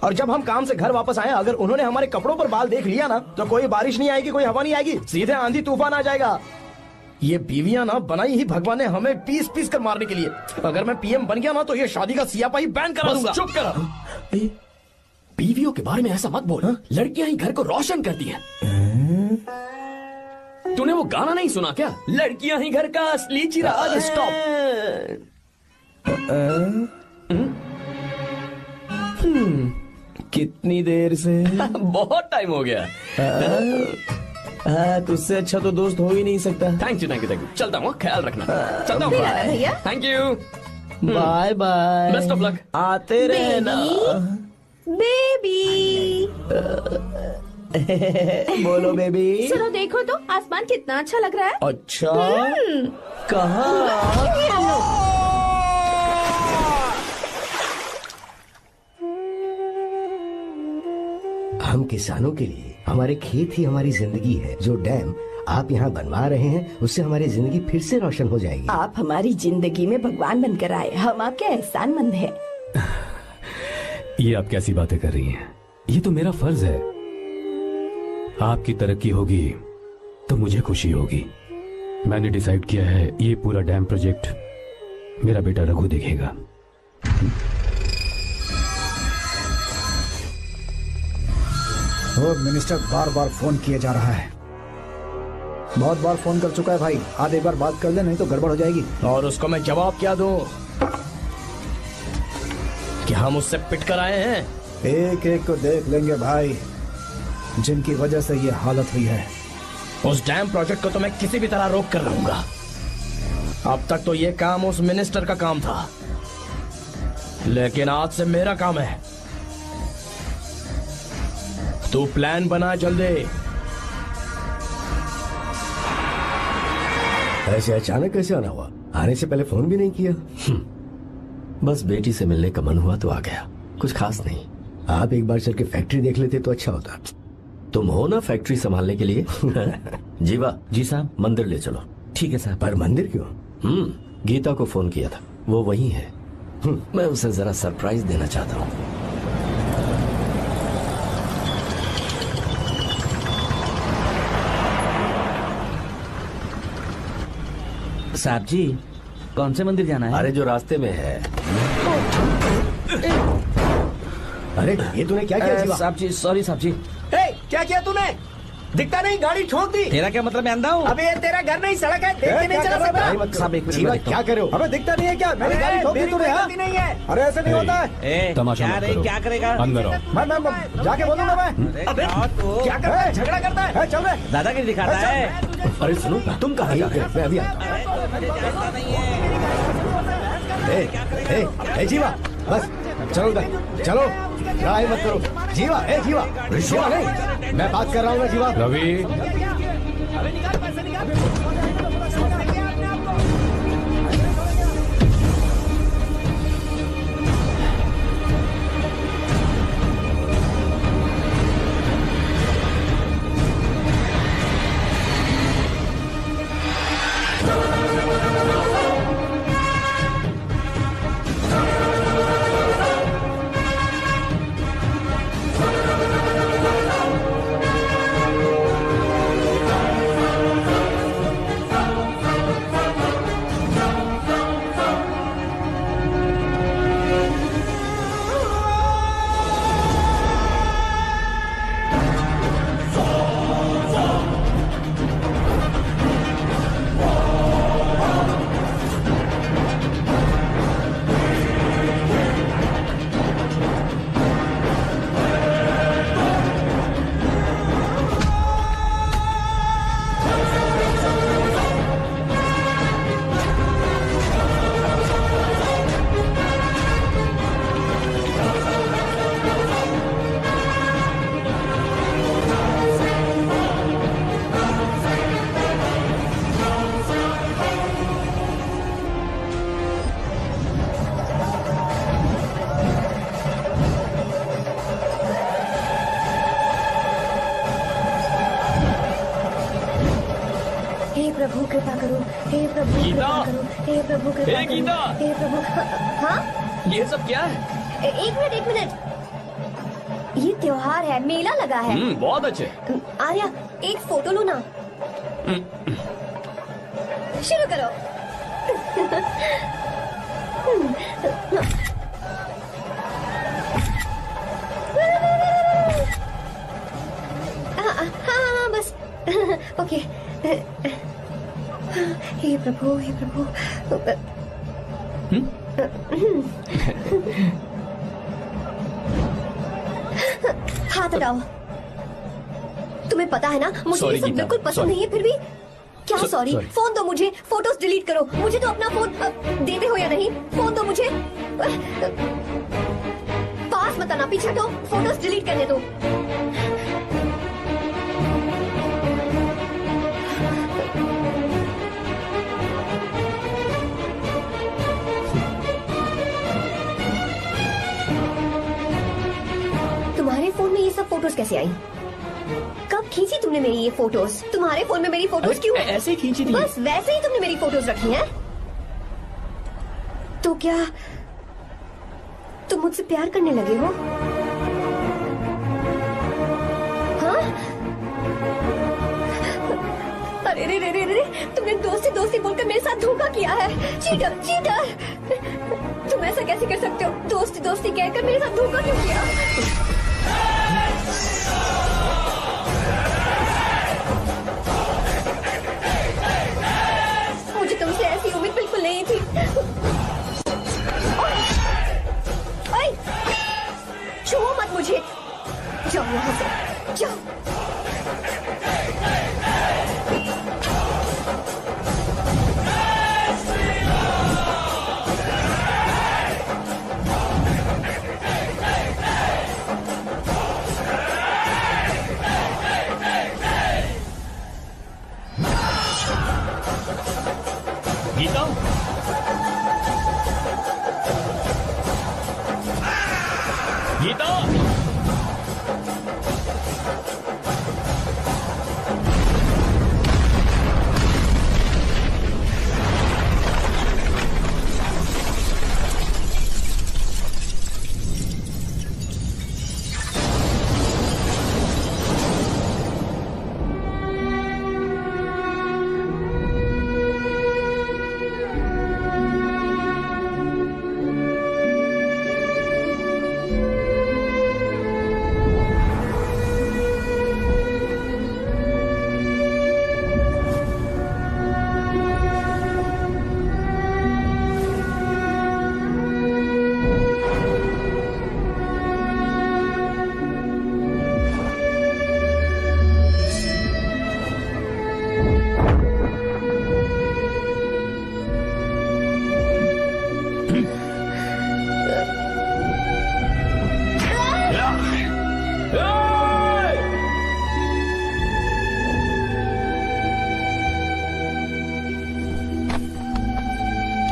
और जब हम काम से घर वापस आए, अगर उन्होंने हमारे कपड़ों पर बाल देख लिया ना, तो कोई बारिश नहीं आएगी, कोई हवा नहीं आएगी, सीधे आंधी तूफान आ जाएगा। ये बीवियां ना बनाई ही भगवान ने हमें पीस पीस कर मारने के लिए। अगर मैं पीएम बन गया ना तो ये शादी का सियापाही बैन करा दूंगा। चुप कर। बीवियों के बारे में ऐसा मत बोल। लड़कियां ही घर को रोशन करती हैं। तूने वो गाना नहीं सुना क्या? लड़कियां ही घर का असली चिराग। स्टॉप। कितनी देर से? बहुत टाइम हो गया। तुझसे अच्छा तो दोस्त हो ही नहीं सकता। Thank you thank you thank you. चलता हूँ, ख्याल रखना। चलता हूँ भैया। Thank you. Bye bye. Best of luck. आते रहना बेबी। बोलो बेबी। सुनो, देखो तो आसमान कितना अच्छा लग रहा है। अच्छा, कहाँ? हम किसानों के लिए हमारे खेत ही हमारी जिंदगी है। जो डैम आप यहाँ बनवा रहे हैं उससे हमारी जिंदगी फिर से रोशन हो जाएगी। आप हमारी जिंदगी में भगवान बनकर आए, हम आपके एहसानमंद हैं। ये आप कैसी बातें कर रही हैं? ये तो मेरा फर्ज है। आपकी तरक्की होगी तो मुझे खुशी होगी। मैंने डिसाइड किया है ये पूरा डैम प्रोजेक्ट मेरा बेटा रघु देखेगा। मिनिस्टर बार बार फोन किया जा रहा है। बहुत बार फोन कर चुका है भाई। आज एक बार बात कर ले, नहीं तो गड़बड़ हो जाएगी। और उसको मैं जवाब क्या दूं कि हम उससे पिट कर आए हैं? एक एक को देख लेंगे भाई, जिनकी वजह से ये हालत हुई है। उस डैम प्रोजेक्ट को तो मैं किसी भी तरह रोक कर रहूंगा। अब तक तो ये काम उस मिनिस्टर का काम था, लेकिन आज से मेरा काम है। तू प्लान बना जल्दी। ऐसे अचानक कैसे आना हुआ? आने से पहले फोन भी नहीं किया। बस बेटी से मिलने का मन हुआ तो आ गया, कुछ खास नहीं। आप एक बार चल के फैक्ट्री देख लेते तो अच्छा होता। तुम हो ना फैक्ट्री संभालने के लिए। जीवा। जी साहब। मंदिर ले चलो। ठीक है साहब। पर मंदिर क्यों? गीता को फोन किया था, वो वही है। मैं उसे जरा सरप्राइज देना चाहता हूँ। साहब जी, कौन से मंदिर जाना है? अरे जो रास्ते में है। अरे ये तूने क्या किया? साहब जी सॉरी साहब जी। क्या किया तूने? दिखता नहीं, गाड़ी ठोक दी। तेरा क्या मतलब? मैं अंधा हूँ? अबे ये तेरा घर नहीं, सड़क है, देख के नहीं चला सकता। साहब एक जीवा मिनट। क्या करे हो? अबे दिखता नहीं है क्या? मेरी गाड़ी ठोक दी तूने। हाँ? नहीं है। अरे ऐसे नहीं होता है। तमाशा मत करो। क्या करेगा? अंदर आओ। मैं जाके बोलूंगा मैं। अबे क्या करता है? झगड़ा करता है। चल रहे दादागिरी दिखाता है। अरे सुनो, तुम कहाँ जा रहे हो? मैं अभी आता हूँ। जीवा बस चलो उधर चलो, लड़ाई मत करो। जीवा जीवा जीवा नहीं, मैं बात कर रहा हूँ ना जीवा। रवि, प्रभु कृपा करो, हे प्रभु कृपा करो, हे प्रभु कृपा हे करो, गीता! हे प्रभु। हाँ ये सब क्या है? एक मिनट ये त्योहार है, मेला लगा है। बहुत अच्छे। आर्या, एक फोटो लो ना। शुरू करो। हाँ बस। ओके। हे प्रभु, हे प्रभु। हाथ हटाओ। तुम्हें पता है ना, मुझे ये सब बिल्कुल पसंद नहीं है, फिर भी क्या सॉरी? फोन दो मुझे, फोटोज डिलीट करो। मुझे तो अपना फोन देते हो या नहीं? फोन दो मुझे। पास मत आना, पीछे हटो, फोटोज डिलीट करने दो। तुम्हारे फोन में ये सब फोटोज कैसे आई? कब खींची तुमने मेरी ये फोटोज? तुम्हारे फोन में मेरी फोटोज क्यों? ऐसे ही खींची थी। बस वैसे ही तुमने मेरी फोटोज रखी हैं? तो क्या तुम मुझसे प्यार करने लगे हो? हाँ? अरे रे रे रे रे, तुमने दोस्ती दोस्ती बोलकर मेरे साथ धोखा किया है। Cheater, cheater. तुम ऐसा कैसे कर सकते हो? दोस्ती दोस्ती कहकर मेरे साथ धोखा क्यों किया? मुझे तुमसे ऐसी उम्मीद बिल्कुल नहीं थी। ओए, छुओ मत मुझे। जाओ यहाँ से, जाओ। गीता, गीता,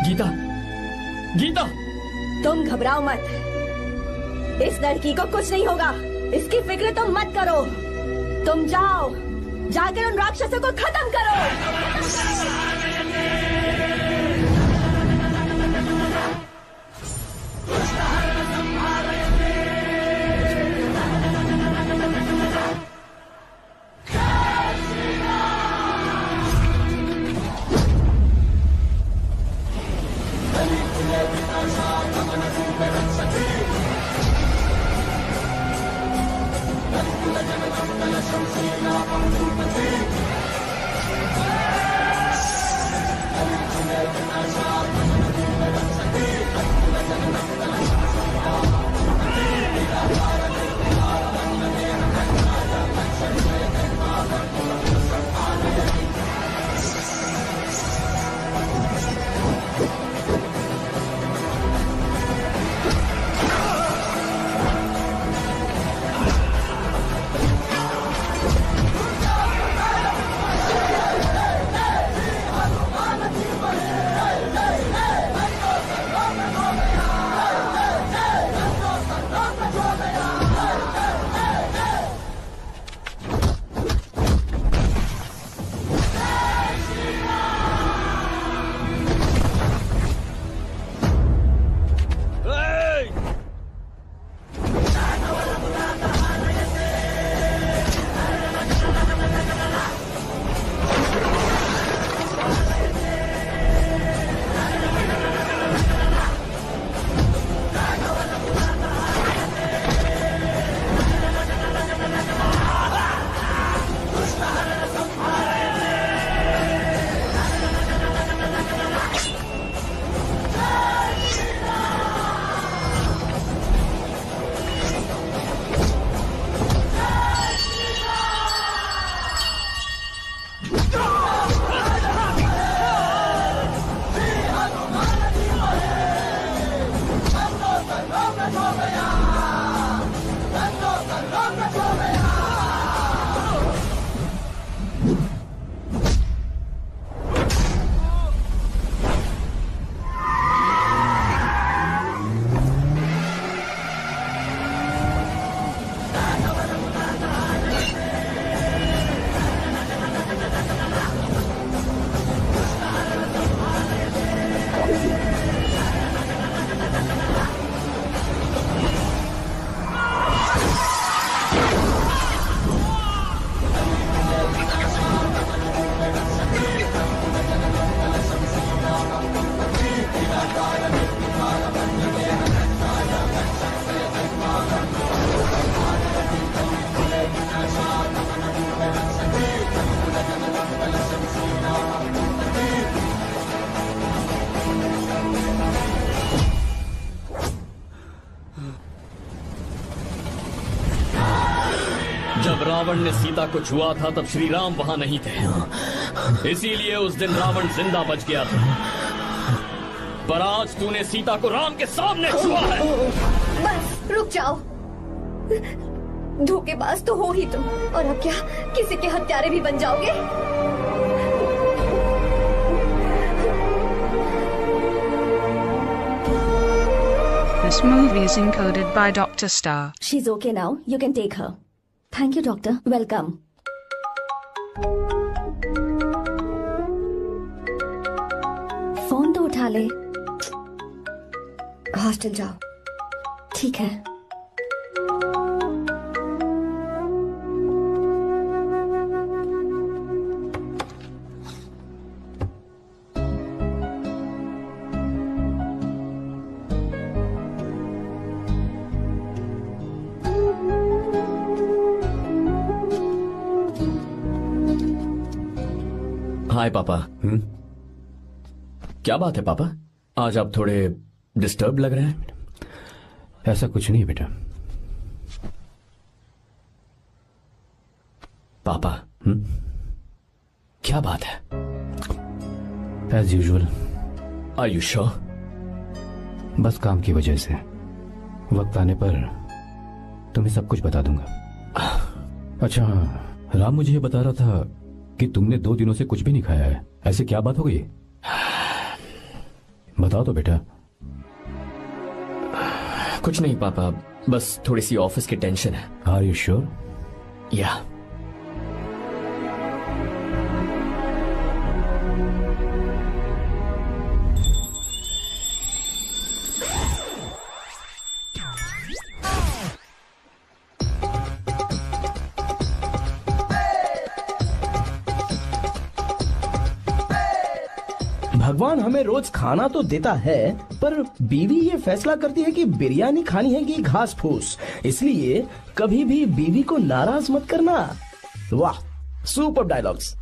गीता, गीता। तुम घबराओ मत, इस लड़की को कुछ नहीं होगा। इसकी फिक्र तुम मत करो। तुम जाओ, जाकर उन राक्षसों को खत्म करो। जब रावण ने सीता को छुआ था तब श्री राम वहां नहीं थे, इसीलिए उस दिन रावण जिंदा बच गया था। पर आज तूने सीता को राम के सामने छुआ है। बस रुक जाओ, धोखेबाज तो हो ही तुम, और अब क्या किसी के हत्यारे भी बन जाओगे? This movie is encoded by Dr. Star. She's okay now. You can take her. Thank you, doctor. Welcome. Phone तो उठा ले। हॉस्टल जाओ। ठीक है। हाय पापा। क्या बात है पापा, आज आप थोड़े डिस्टर्ब लग रहे हैं। ऐसा कुछ नहीं बेटा। पापा क्या बात है? As usual. Are you sure? बस काम की वजह से। वक्त आने पर तुम्हें सब कुछ बता दूंगा। अच्छा, राम मुझे ये बता रहा था कि तुमने 2 दिनों से कुछ भी नहीं खाया है। ऐसे क्या बात हो गई? बताओ तो बेटा। कुछ नहीं पापा, बस थोड़ी सी ऑफिस की टेंशन है। Are you sure? या। भगवान हमें रोज खाना तो देता है, पर बीवी ये फैसला करती है कि बिरयानी खानी है कि घास फूस। इसलिए कभी भी बीवी को नाराज मत करना। वाह, सुपर डायलॉग्स।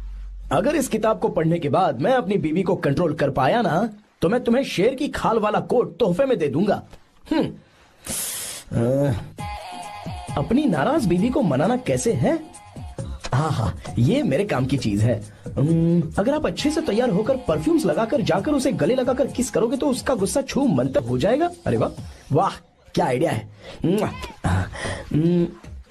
अगर इस किताब को पढ़ने के बाद मैं अपनी बीवी को कंट्रोल कर पाया ना, तो मैं तुम्हें शेर की खाल वाला कोट तोहफे में दे दूंगा। अपनी नाराज बीवी को मनाना कैसे है? हाँ, ये मेरे काम की चीज है। अगर आप अच्छे से तैयार होकर परफ्यूम्स लगाकर जाकर उसे गले लगाकर किस करोगे तो उसका गुस्सा छू मंतर हो जाएगा। अरे वाह वाह, क्या आइडिया है।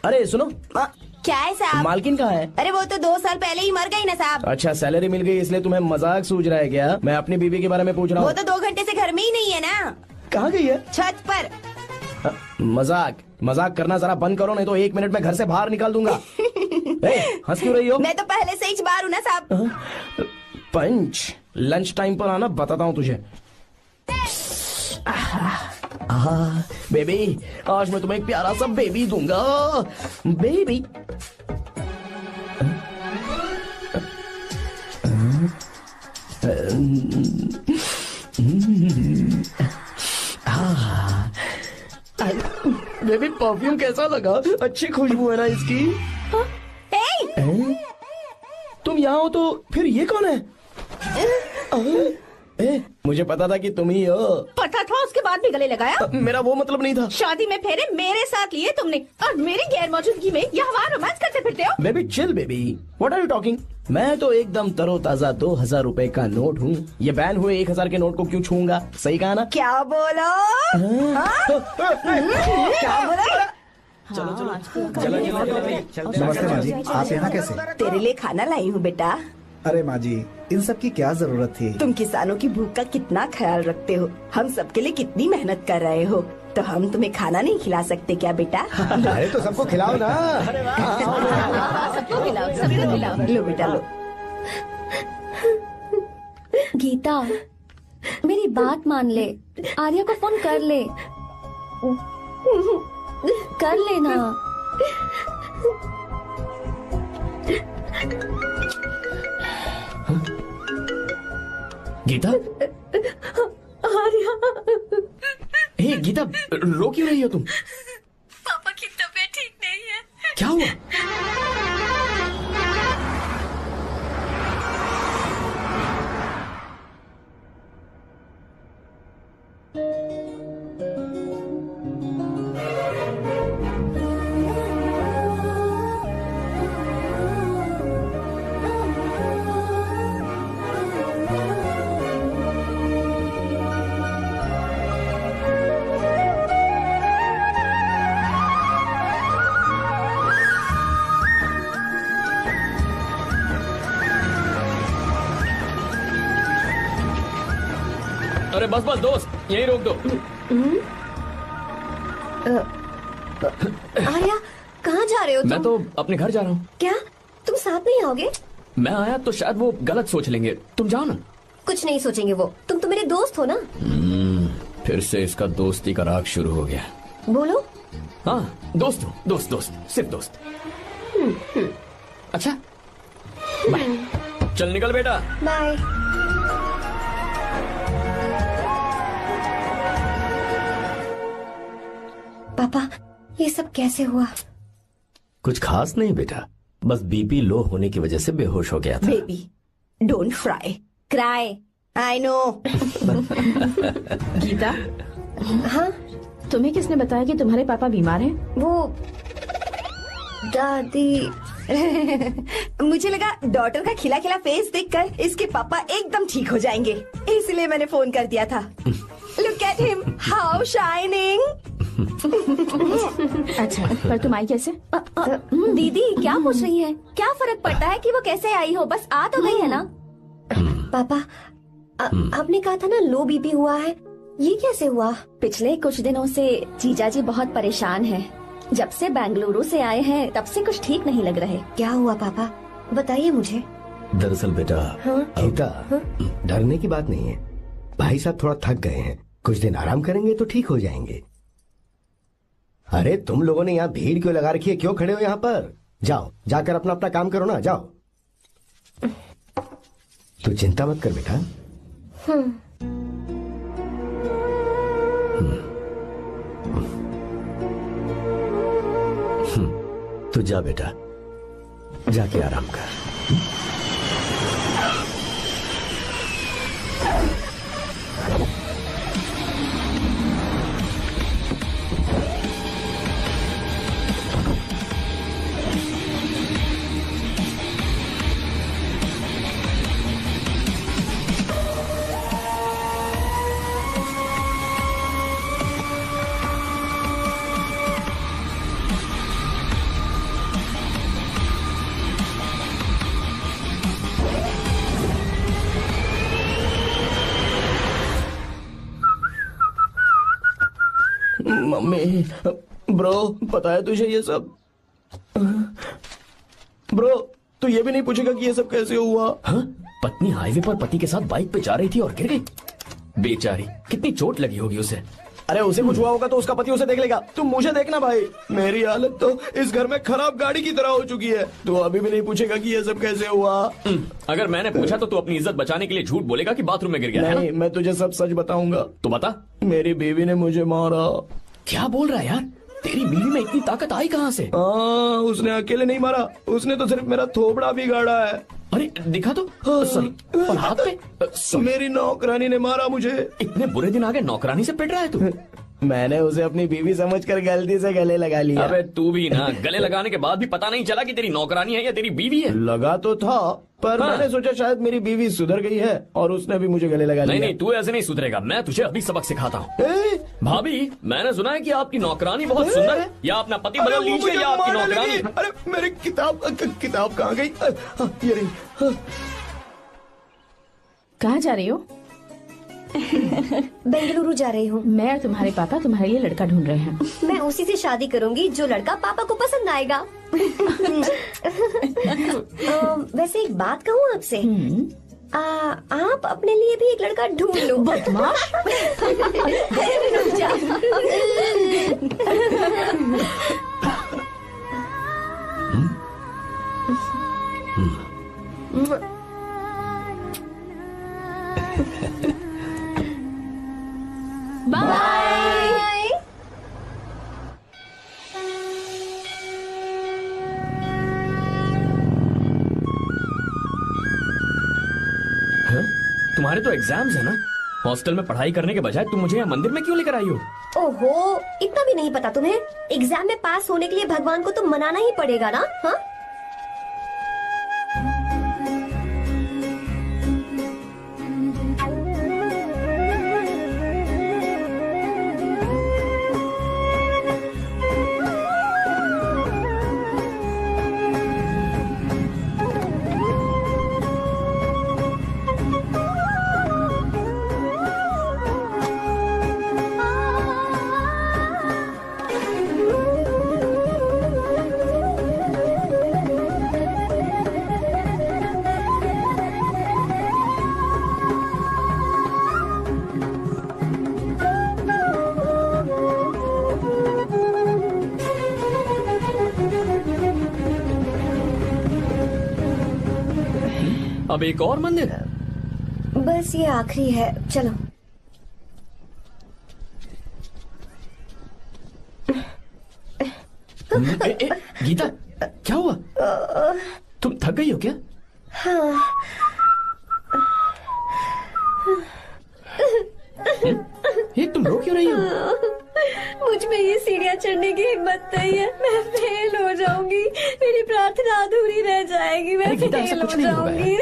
अरे सुनो, क्या है साहब? मालकिन कहाँ है? अरे वो तो 2 साल पहले ही मर गई ना साहब। अच्छा, सैलरी मिल गई इसलिए तुम्हें मजाक सूझ रहा है क्या? मैं अपनी बीवी के बारे में पूछ रहा हूँ। वो तो 2 घंटे से घर में ही नहीं है ना। कहाँ गई है? छत पर। मजाक करना जरा बंद करो, नहीं तो 1 मिनट में घर से बाहर निकाल दूंगा। हंस क्यों रही हो? मैं तो पहले से ही बाहर हूँ ना साहब। पंच, लंच टाइम पर आना, बताता हूँ तुझे। बेबी, आज मैं तुम्हें एक प्यारा सा बेबी दूंगा। बेबी बेबी, परफ्यूम कैसा लगा? अच्छी खुशबू है ना इसकी? तुम यहाँ हो तो फिर ये कौन है? मुझे पता था कि तुम ही हो। पता था, उसके बाद भी गले लगाया? मेरा वो मतलब नहीं था। शादी में फेरे मेरे साथ लिए तुमने, और मेरी गैर मौजूदगी में यहाँ रोमांस करते फिरते हो। Baby chill baby, what are you talking? मैं तो एकदम तरोताजा 2000 रुपए का नोट हूँ। ये बैन हुए 1000 के नोट को क्यों छूऊंगा? सही कहा ना? क्या बोलो? क्या बोलो? चलो नमस्ते माँ जी, आप यहाँ कैसे? तेरे लिए खाना लाई हूँ बेटा। अरे माँ जी, इन सब की क्या जरूरत थी? तुम किसानों की भूख का कितना ख्याल रखते हो, हम सबके लिए कितनी मेहनत कर रहे हो, तो हम तुम्हें खाना नहीं खिला सकते क्या बेटा? अरे तो सबको खिलाओ ना। सबको खिलाओ। लो बेटा लो। गीता, मेरी बात मान ले, आर्या को फोन कर ले। कर लेना। गीता, आर्या। हे गीता, रो क्यों रही हो तुम? पापा की तबीयत ठीक नहीं है। क्या हुआ? अरे बस बस दोस्त, यही रोक दो। आर्या, कहाँ जा रहे हो तुम? मैं तो अपने घर जा रहा हूँ। क्या तुम साथ नहीं आओगे? मैं आया तो शायद वो गलत सोच लेंगे, तुम जाओ ना। कुछ नहीं सोचेंगे वो, तुम तो मेरे दोस्त हो ना। फिर से इसका दोस्ती का राग शुरू हो गया। बोलो। हाँ दोस्त हूँ, दोस्त दोस्त, सिर्फ दोस्त। अच्छा बाय, चल निकल बेटा। बाय। पापा, ये सब कैसे हुआ? कुछ खास नहीं बेटा, बस बीपी लो होने की वजह से बेहोश हो गया था। Baby don't fry cry, I know. Gita, हाँ तुम्हें किसने बताया कि तुम्हारे पापा बीमार हैं? वो दादी। मुझे लगा डॉटर का खिला खिला फेस देखकर इसके पापा एकदम ठीक हो जाएंगे, इसलिए मैंने फोन कर दिया था। Look at him, how shining. अच्छा, पर तुम आई कैसे? दीदी क्या पूछ रही है? क्या फर्क पड़ता है कि वो कैसे आई हो, बस आ तो गई है ना। पापा, आपने कहा था ना लो बीपी हुआ है, ये कैसे हुआ? पिछले कुछ दिनों से जीजा जी बहुत परेशान हैं। जब से बेंगलुरु से आए हैं तब से कुछ ठीक नहीं लग रहे। क्या हुआ पापा, बताइए मुझे। दरअसल बेटा, गीता, डरने की बात नहीं है। भाई साहब थोड़ा थक गए हैं, कुछ दिन आराम करेंगे तो ठीक हो जाएंगे। अरे तुम लोगों ने यहाँ भीड़ क्यों लगा रखी है, क्यों खड़े हो यहाँ पर? जाओ, जाकर अपना अपना काम करो ना, जाओ। तू चिंता मत कर बेटा। तू जा बेटा, जाके आराम कर। मम्मी, ब्रो, पता है तुझे ये सब? ब्रो, तू ये भी नहीं पूछेगा कि ये सब कैसे हुआ? हाँ? पत्नी हाईवे पर पति के साथ बाइक पे जा रही थी और गिर गई। बेचारी, कितनी चोट लगी होगी उसे। अरे उसे कुछ हुआ होगा तो उसका पति उसे देख लेगा, तुम मुझे देखना भाई। मेरी हालत तो इस घर में खराब गाड़ी की तरह हो चुकी है। तू अभी भी नहीं पूछेगा कि ये सब कैसे हुआ? अगर मैंने पूछा तो तू अपनी इज्जत बचाने के लिए झूठ बोलेगा कि बाथरूम में गिर गया। नहीं, मैं तुझे सब सच बताऊंगा। तो बता। मेरी बीवी ने मुझे मारा। क्या बोल रहा है यार? तेरी बीवी में इतनी ताकत आई कहाँ से? उसने अकेले नहीं मारा, उसने तो सिर्फ मेरा थोबड़ा बिगाड़ा है। अरे दिखा तो। सॉरी, और हाथ पे? मेरी नौकरानी ने मारा मुझे। इतने बुरे दिन आ गए, नौकरानी से पिट रहा है तू? मैंने उसे अपनी बीवी समझकर गलती से गले लगा लिया। अबे तू भी ना, गले लगाने के बाद भी पता नहीं चला कि तेरी नौकरानी है या तेरी बीवी है। लगा तो था, पर मैंने सोचा शायद मेरी बीवी सुधर गई है और उसने भी मुझे गले लगा लिया। नहीं, तू ऐसे नहीं सुधरेगा, मैं तुझे अभी सबक सिखाता हूँ। भाभी, मैंने सुना है कि आपकी नौकरानी बहुत सुंदर है, या अपना पति बदल लीजिए या आपकी नौकरानी। अरे मेरी किताब कहाँ गई? ये रही। कहाँ जा रही हो? बेंगलुरु जा रही हूँ। मैं और तुम्हारे पापा तुम्हारे लिए लड़का ढूंढ रहे हैं। मैं उसी से शादी करूंगी जो लड़का पापा को पसंद आएगा। वैसे एक बात कहूँ आपसे, आप अपने लिए भी एक लड़का ढूंढ लो। बदमाश। बाय। तुम्हारे तो एग्जाम्स है ना? हॉस्टल में पढ़ाई करने के बजाय तुम मुझे यहाँ मंदिर में क्यों लेकर आई हो? ओहो, इतना भी नहीं पता तुम्हें? एग्जाम में पास होने के लिए भगवान को तो मनाना ही पड़ेगा ना। हाँ, अब एक और मंदिर? बस ये आखिरी है, चलो। गीता, क्या हुआ? तुम थक गई हो क्या? हाँ। ये तुम रो क्यों रही हो? मुझ में ये सीढ़ियाँ चढ़ने की हिम्मत नहीं है। मैं फेल हो जाऊंगी, मेरी प्रार्थना अधूरी रह जाएगी। मैं फेल हो जाऊंगी,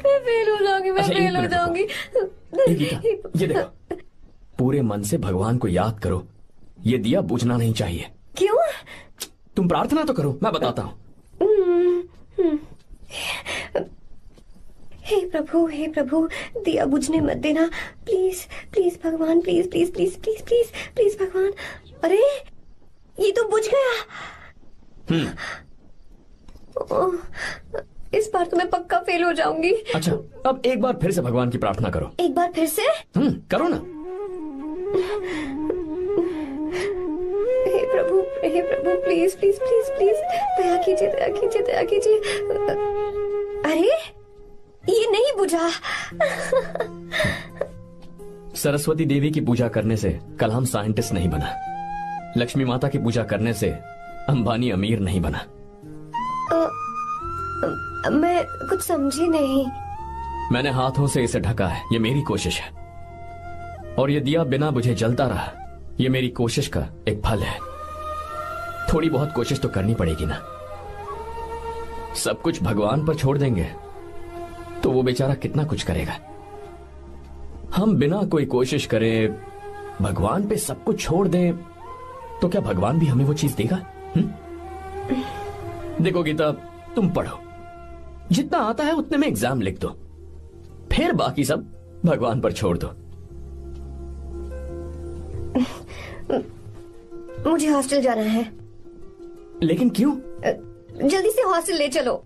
मैं फेल हो जाऊंगी, मैं फेल हो जाऊंगी। गीता, ये देखो, पूरे मन से भगवान को याद करो। ये दिया बुझना नहीं चाहिए। क्यों? तुम प्रार्थना तो करो, मैं बताता हूँ। हे प्रभु, दिया बुझने मत देना, प्लीज प्लीज भगवान, please please please please please please भगवान। अरे ये तो बुझ गया। इस बार तो मैं पक्का फेल हो जाऊंगी। अच्छा, अब एक बार फिर से भगवान की प्रार्थना करो। एक बार फिर से? करो ना। हे प्रभु प्लीज प्लीज प्लीज प्लीज दया कीजिए, दया कीजिए, दया कीजिए। अरे ये नहीं बुझा। सरस्वती देवी की पूजा करने से कलाम साइंटिस्ट नहीं बना। लक्ष्मी माता की पूजा करने से अंबानी अमीर नहीं बना। मैं कुछ समझी नहीं। मैंने हाथों से इसे ढका है, ये मेरी कोशिश है। और ये दिया बिना बुझे जलता रहा, ये मेरी कोशिश का एक फल है। थोड़ी बहुत कोशिश तो करनी पड़ेगी ना। सब कुछ भगवान पर छोड़ देंगे तो वो बेचारा कितना कुछ करेगा। हम बिना कोई कोशिश करे भगवान पे सब कुछ छोड़ दें तो क्या भगवान भी हमें वो चीज देगा? देखो गीता, तुम पढ़ो, जितना आता है उतने में एग्जाम लिख दो, फिर बाकी सब भगवान पर छोड़ दो। मुझे हॉस्टल जाना है। लेकिन क्यों? जल्दी से हॉस्टल ले चलो।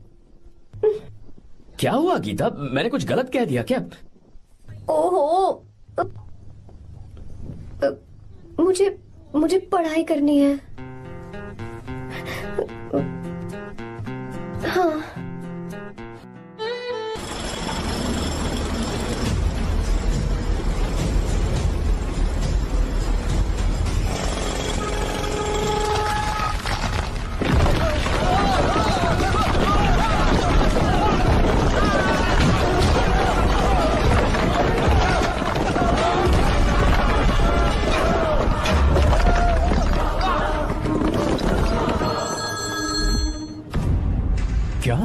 क्या हुआ गीता, मैंने कुछ गलत कह दिया क्या? ओहो, मुझे पढ़ाई करनी है। हाँ। क्या?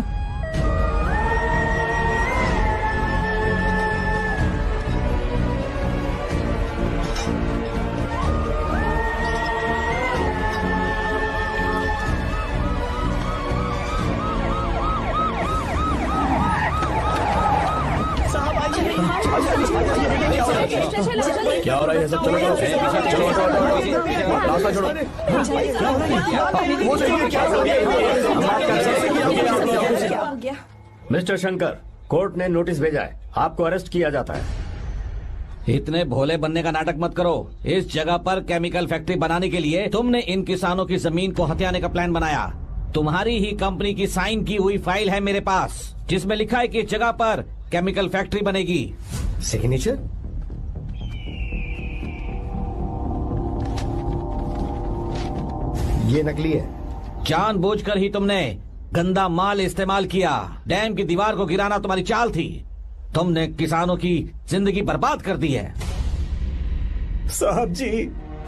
क्या हो रहा है सब? चलो चलो रास्ता छोड़ो। मिस्टर शंकर, कोर्ट ने नोटिस भेजा है, आपको अरेस्ट किया जाता है। इतने भोले बनने का नाटक मत करो। इस जगह पर केमिकल फैक्ट्री बनाने के लिए तुमने इन किसानों की जमीन को हथियाने का प्लान बनाया। तुम्हारी ही कंपनी की साइन की हुई फाइल है मेरे पास, जिसमें लिखा है कि इस जगह पर केमिकल फैक्ट्री बनेगी। सिग्नेचर? ये नकली है। जानबूझकर ही तुमने गंदा माल इस्तेमाल किया। डैम की दीवार को गिराना तुम्हारी चाल थी। तुमने किसानों की जिंदगी बर्बाद कर दी है। साहब जी,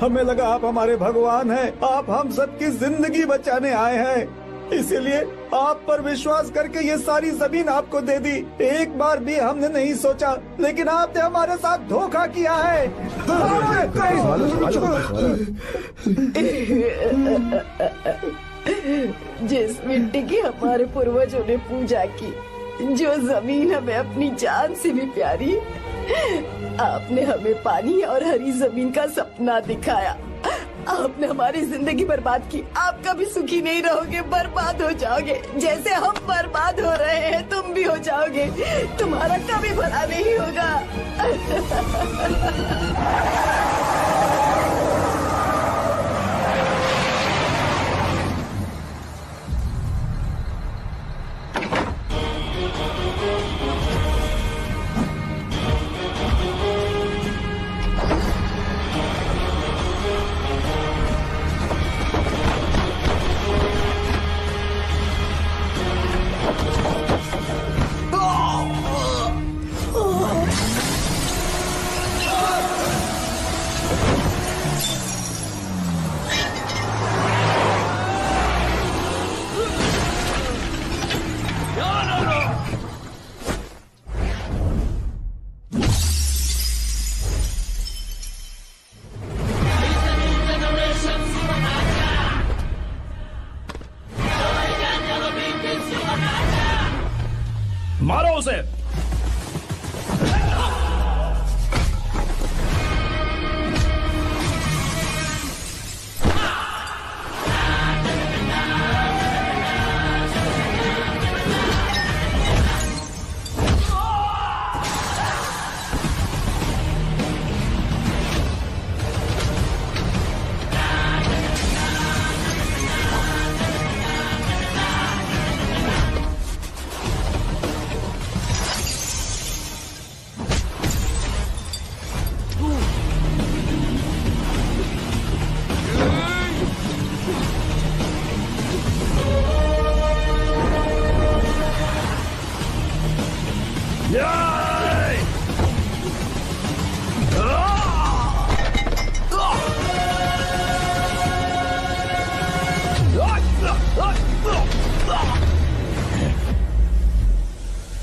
हमें लगा आप हमारे भगवान हैं, आप हम सबकी जिंदगी बचाने आए हैं, इसीलिए आप पर विश्वास करके ये सारी जमीन आपको दे दी। एक बार भी हमने नहीं सोचा, लेकिन आपने हमारे साथ धोखा किया है। जिस मिट्टी की हमारे पूर्वजों ने पूजा की, जो जमीन हमें अपनी जान से भी प्यारी, आपने हमें पानी और हरी जमीन का सपना दिखाया। आपने हमारी जिंदगी बर्बाद की। आप कभी सुखी नहीं रहोगे, बर्बाद हो जाओगे। जैसे हम बर्बाद हो रहे हैं तुम भी हो जाओगे। तुम्हारा कभी भला नहीं होगा। मारो उसे।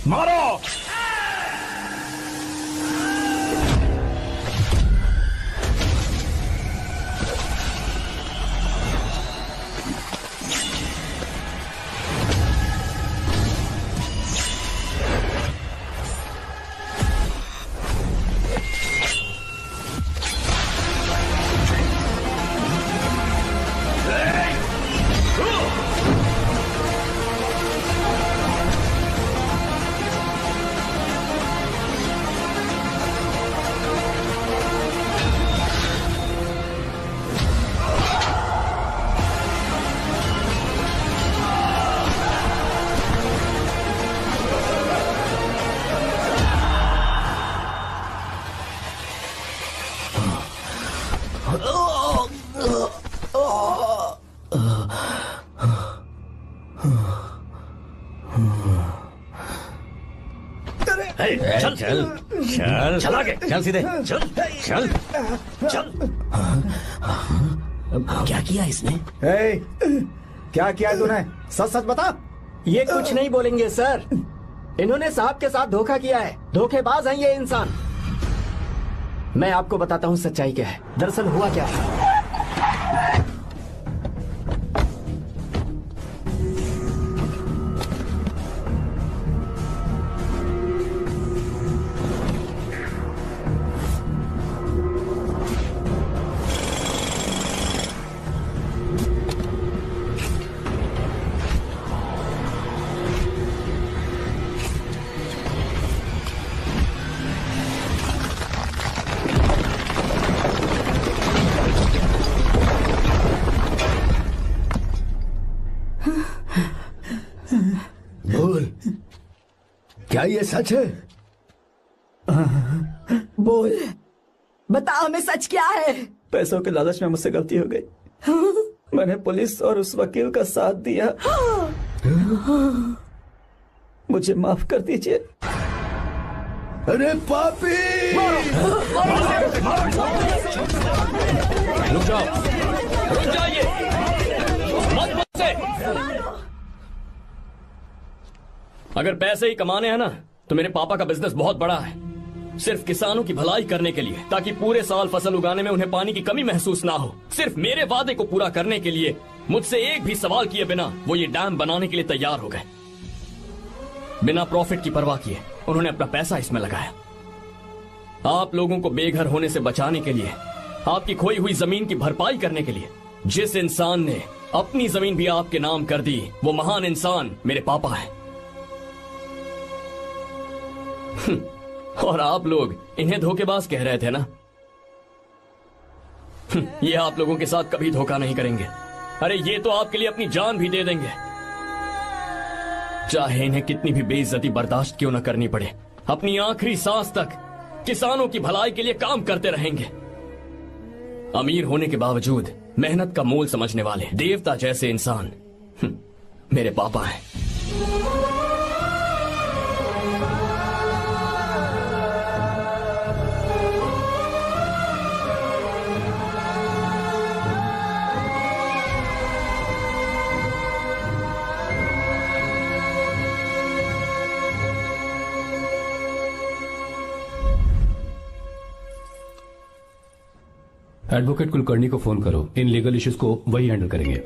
मारो। चल चल चल चल आगे चल सीधे चल चल चल। क्या किया इसने? क्या किया तूने? सच सच बता। ये कुछ नहीं बोलेंगे सर। इन्होंने साहब के साथ धोखा किया है। धोखेबाज हैं ये इंसान। मैं आपको बताता हूँ सच्चाई क्या है। दरअसल हुआ क्या है, क्या ये सच है? बोल, बता हमें सच क्या है। पैसों के लालच में मुझसे गलती हो गई। मैंने पुलिस और उस वकील का साथ दिया। मुझे माफ कर दीजिए। अरे पापी! रुक जाओ, रुक जाइए, मत मुझसे। अगर पैसे ही कमाने हैं ना, तो मेरे पापा का बिजनेस बहुत बड़ा है। सिर्फ किसानों की भलाई करने के लिए, ताकि पूरे साल फसल उगाने में उन्हें पानी की कमी महसूस ना हो। सिर्फ मेरे वादे को पूरा करने के लिए मुझसे एक भी सवाल किए बिना वो ये डैम बनाने के लिए तैयार हो गए। बिना प्रॉफिट की परवाह किए उन्होंने अपना पैसा इसमें लगाया। आप लोगों को बेघर होने से बचाने के लिए, आपकी खोई हुई जमीन की भरपाई करने के लिए। जिस इंसान ने अपनी जमीन भी आपके नाम कर दी, वो महान इंसान मेरे पापा है। और आप लोग इन्हें धोखेबाज कह रहे थे ना? ये आप लोगों के साथ कभी धोखा नहीं करेंगे। अरे ये तो आपके लिए अपनी जान भी दे देंगे, चाहे इन्हें कितनी भी बेइज्जती बर्दाश्त क्यों न करनी पड़े। अपनी आखिरी सांस तक किसानों की भलाई के लिए काम करते रहेंगे। अमीर होने के बावजूद मेहनत का मोल समझने वाले देवता जैसे इंसान मेरे पापा हैं। एडवोकेट कुलकर्णी को फोन करो। इन लीगल इश्यूज को वही हैंडल करेंगे।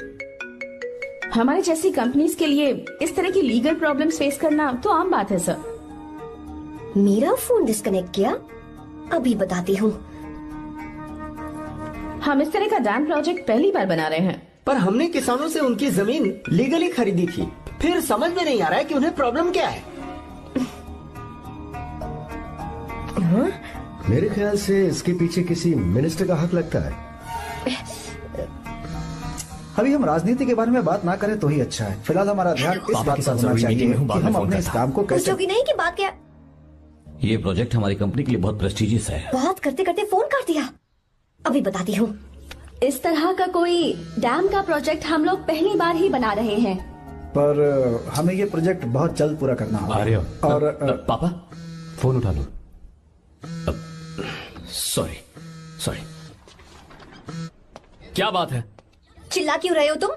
हमारे जैसी कंपनीज के लिए इस तरह की लीगल प्रॉब्लम्स फेस करना तो आम बात है सर। मेरा फोन डिस्कनेक्ट किया? अभी बताती हूँ। हम इस तरह का डैम प्रोजेक्ट पहली बार बना रहे हैं। पर हमने किसानों से उनकी जमीन लीगली खरीदी थी, फिर समझ में नहीं आ रहा है कि उन्हें प्रॉब्लम क्या है। मेरे ख्याल से इसके पीछे किसी मिनिस्टर का हक लगता है। अभी हम राजनीति के बारे में बात ना करें तो ही अच्छा है। फिलहाल हमारा ध्यान इस बात पर होना चाहिए कि हम अपने इस काम को कैसे। पूछोगी नहीं कि बात क्या? ये प्रोजेक्ट हमारी कंपनी के लिए बहुत प्रेस्टिजियस है। बात करते करते फोन कर दिया। अभी बताती हूँ। इस तरह का कोई डैम का प्रोजेक्ट हम लोग पहली बार ही बना रहे हैं। पर हमें ये प्रोजेक्ट बहुत जल्द पूरा करना होगा। आर्य, और पापा फोन उठा लो। Sorry sorry. क्या बात है? चिल्ला क्यों रहे हो तुम?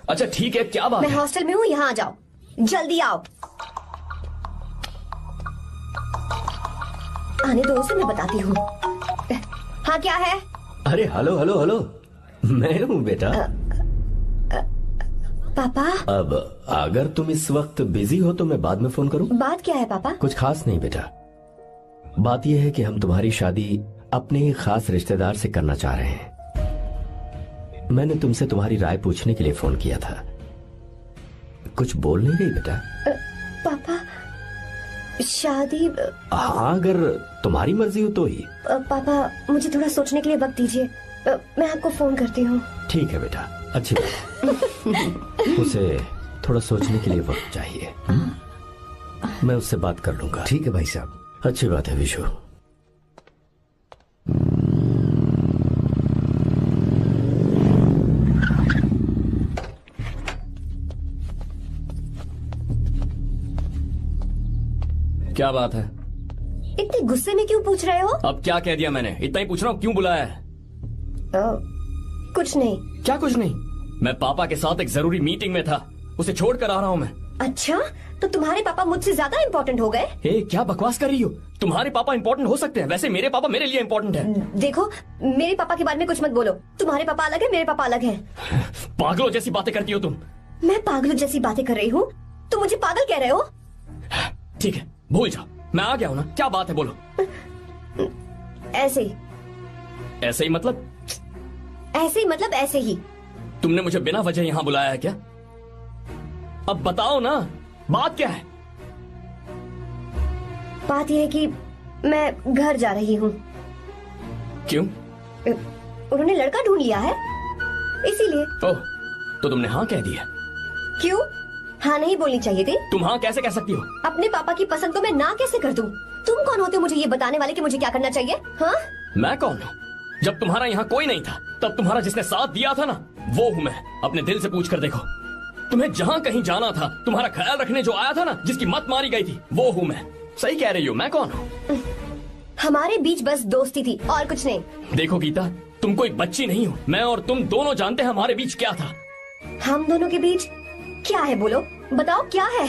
अच्छा ठीक है, क्या बात मैं है? हॉस्टल में हूँ, यहाँ आ जाओ, जल्दी आओ। आने दो उसे, मैं बताती हूँ। हाँ क्या है? अरे हेलो हेलो हेलो, मैं हूँ बेटा। पापा। अब अगर तुम इस वक्त बिजी हो तो मैं बाद में फोन करूँ? बात क्या है पापा? कुछ खास नहीं बेटा, बात यह है कि हम तुम्हारी शादी अपने ही खास रिश्तेदार से करना चाह रहे हैं। मैंने तुमसे तुम्हारी राय पूछने के लिए फोन किया था। कुछ बोल नहीं रही बेटा? पापा शादी। हाँ अगर तुम्हारी मर्जी हो तो ही। पापा मुझे थोड़ा सोचने के लिए वक्त दीजिए, मैं आपको फोन करती हूँ। ठीक है बेटा, अच्छी बात। उसे थोड़ा सोचने के लिए वक्त चाहिए। मैं उससे बात कर लूंगा। ठीक है भाई साहब। अच्छी बात है विशु। क्या बात है? इतने गुस्से में क्यों पूछ रहे हो? अब क्या कह दिया मैंने? इतना ही पूछ रहा हूँ, क्यों बुलाया है? कुछ नहीं। क्या कुछ नहीं? मैं पापा के साथ एक जरूरी मीटिंग में था, उसे छोड़ कर आ रहा हूँ मैं। अच्छा, तो तुम्हारे पापा मुझसे ज्यादा इम्पोर्टेंट हो गए? क्या बकवास कर रही हो? तुम्हारे पापा इम्पोर्टेंट हो सकते हैं, वैसे मेरे पापा मेरे लिए इम्पोर्टेंट है। देखो, मेरे पापा के बारे में कुछ मत बोलो। तुम्हारे पापा अलग है, मेरे पापा अलग है। पागलों जैसी बातें करती हो तुम। मैं पागलों जैसी बातें कर रही हूँ? तुम मुझे पागल कह रहे हो? ठीक है, भूल जाओ, मैं आ गया हूँ ना। क्या बात है, बोलो। ऐसे ही। ऐसे ही मतलब? ऐसे ही मतलब ऐसे ही। तुमने मुझे बिना वजह यहाँ बुलाया है क्या? अब बताओ ना, बात क्या है? बात यह है कि मैं घर जा रही हूँ। क्यों? उन्होंने लड़का ढूंढ लिया है, इसीलिए। ओह, तो तुमने हाँ कह दिया? क्यों? हाँ नहीं बोलनी चाहिए थी? तुम हाँ कैसे कह सकती हो? अपने पापा की पसंद को मैं ना कैसे कर दूं? तुम कौन होते हो मुझे ये बताने वाले कि मुझे क्या करना चाहिए? हाँ? मैं कौन हूँ? जब तुम्हारा यहाँ कोई नहीं था, तब तुम्हारा जिसने साथ दिया था ना, वो हूँ मैं। अपने दिल से पूछ कर देखो। तुम्हें जहाँ कहीं जाना था, तुम्हारा ख्याल रखने जो आया था ना, जिसकी मत मारी गई थी, वो हूँ मैं। सही कह रही हो, मैं कौन हूँ? हमारे बीच बस दोस्ती थी और कुछ नहीं। देखो गीता, तुम कोई बच्ची नहीं हो। मैं और तुम दोनों जानते हैं हमारे बीच क्या था। हम दोनों के बीच क्या है? बोलो, बताओ क्या है?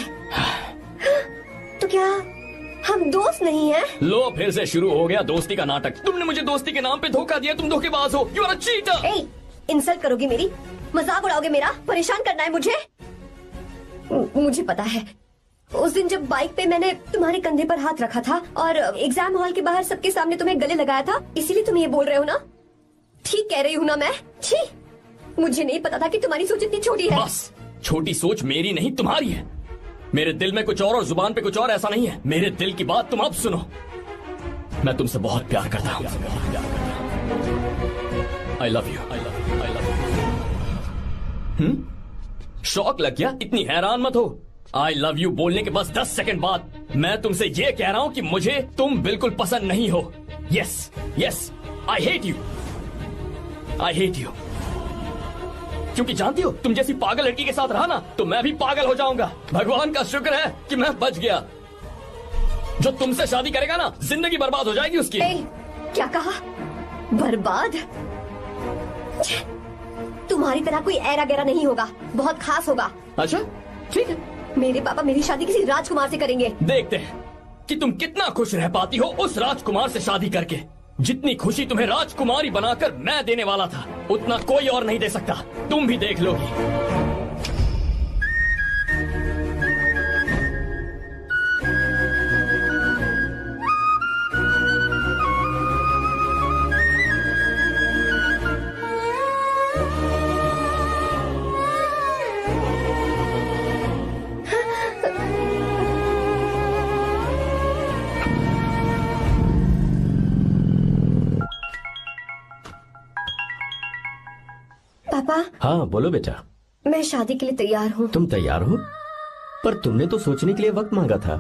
तो क्या हम दोस्त नहीं हैं? लो, फिर से शुरू हो गया दोस्ती का नाटक। तुमने मुझे दोस्ती के नाम पे धोखा दिया। तुम धोखेबाज हो। You are a cheater. ए, इंसल्ट करोगे मेरी? मजाक उड़ाओगे मेरा? परेशान करना है मुझे? मुझे पता है, उस दिन जब बाइक पे मैंने तुम्हारे कंधे पर हाथ रखा था और एग्जाम हॉल के बाहर सबके सामने तुम्हें गले लगाया था, इसीलिए तुम ये बोल रहे हो ना? ठीक कह रही हूँ ना मैं? छी, मुझे नहीं पता था कि तुम्हारी सोच इतनी छोटी है। बस, छोटी सोच मेरी नहीं तुम्हारी है। मेरे दिल में कुछ और जुबान पे कुछ और, ऐसा नहीं है। मेरे दिल की बात तुम अब सुनो। मैं तुमसे बहुत प्यार करता हूँ। I love you. शौक लग गया? इतनी हैरान मत हो। आई लव यू बोलने के बस 10 सेकंड बाद मैं तुमसे ये कह रहा हूं कि मुझे तुम बिल्कुल पसंद नहीं हो। Yes yes, I hate you. I hate you. क्योंकि जानती हो, तुम जैसी पागल लड़की के साथ रहा ना, तो मैं भी पागल हो जाऊंगा। भगवान का शुक्र है कि मैं बच गया। जो तुमसे शादी करेगा ना, जिंदगी बर्बाद हो जाएगी उसकी। क्या कहा? बर्बाद? तुम्हारी तरह कोई ऐरा गैरा नहीं होगा, बहुत खास होगा। अच्छा ठीक है। मेरे पापा मेरी शादी किसी राजकुमार से करेंगे। देखते हैं कि तुम कितना खुश रह पाती हो उस राजकुमार से शादी करके। जितनी खुशी तुम्हें राजकुमारी बनाकर मैं देने वाला था, उतना कोई और नहीं दे सकता। तुम भी देख लोगी। हाँ बोलो बेटा। मैं शादी के लिए तैयार हूँ। तुम तैयार हो? पर तुमने तो सोचने के लिए वक्त मांगा था।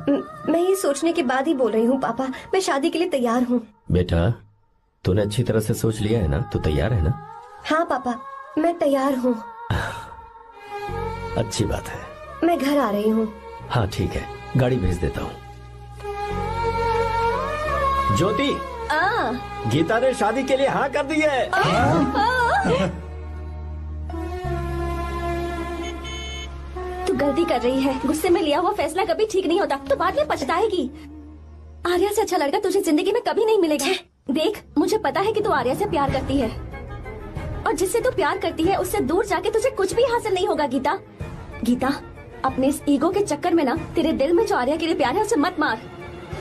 मैं ये सोचने के बाद ही बोल रही हूँ पापा, मैं शादी के लिए तैयार हूँ। बेटा तूने अच्छी तरह से सोच लिया है ना? तू तैयार है ना? हाँ पापा, मैं तैयार हूँ। अच्छी बात है। मैं घर आ रही हूँ। हाँ ठीक है, गाड़ी भेज देता हूँ। ज्योति, गीता ने शादी के लिए हाँ कर दी है। तू गलती कर रही है। गुस्से में लिया हुआ फैसला कभी ठीक नहीं होता, तो बाद में पछताएगी। आर्या से अच्छा लड़का तुझे जिंदगी में कभी नहीं मिलेगा। देख, मुझे पता है कि तू आर्या से प्यार करती है, और जिससे तू प्यार करती है उससे दूर जाके तुझे कुछ भी हासिल नहीं होगा। गीता, गीता, अपने इस ईगो के चक्कर में ना तेरे दिल में जो आर्या के लिए प्यार है उसे मत मार।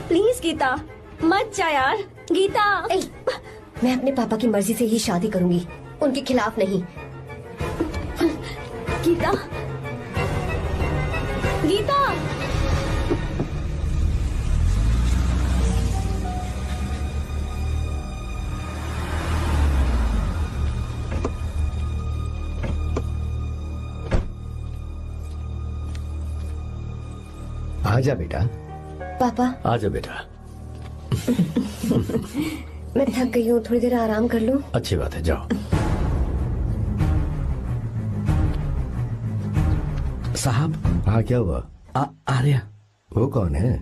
प्लीज गीता, मत जा यार। गीता, मैं अपने पापा की मर्जी से ही शादी करूंगी, उनके खिलाफ नहीं। गीता, गीता। आजा बेटा। पापा। आजा बेटा। मैं थक गई हूँ, थोड़ी देर आराम कर लूँ। अच्छी बात है, जाओ। साहब। हाँ क्या हुआ? आर्या। वो कौन है?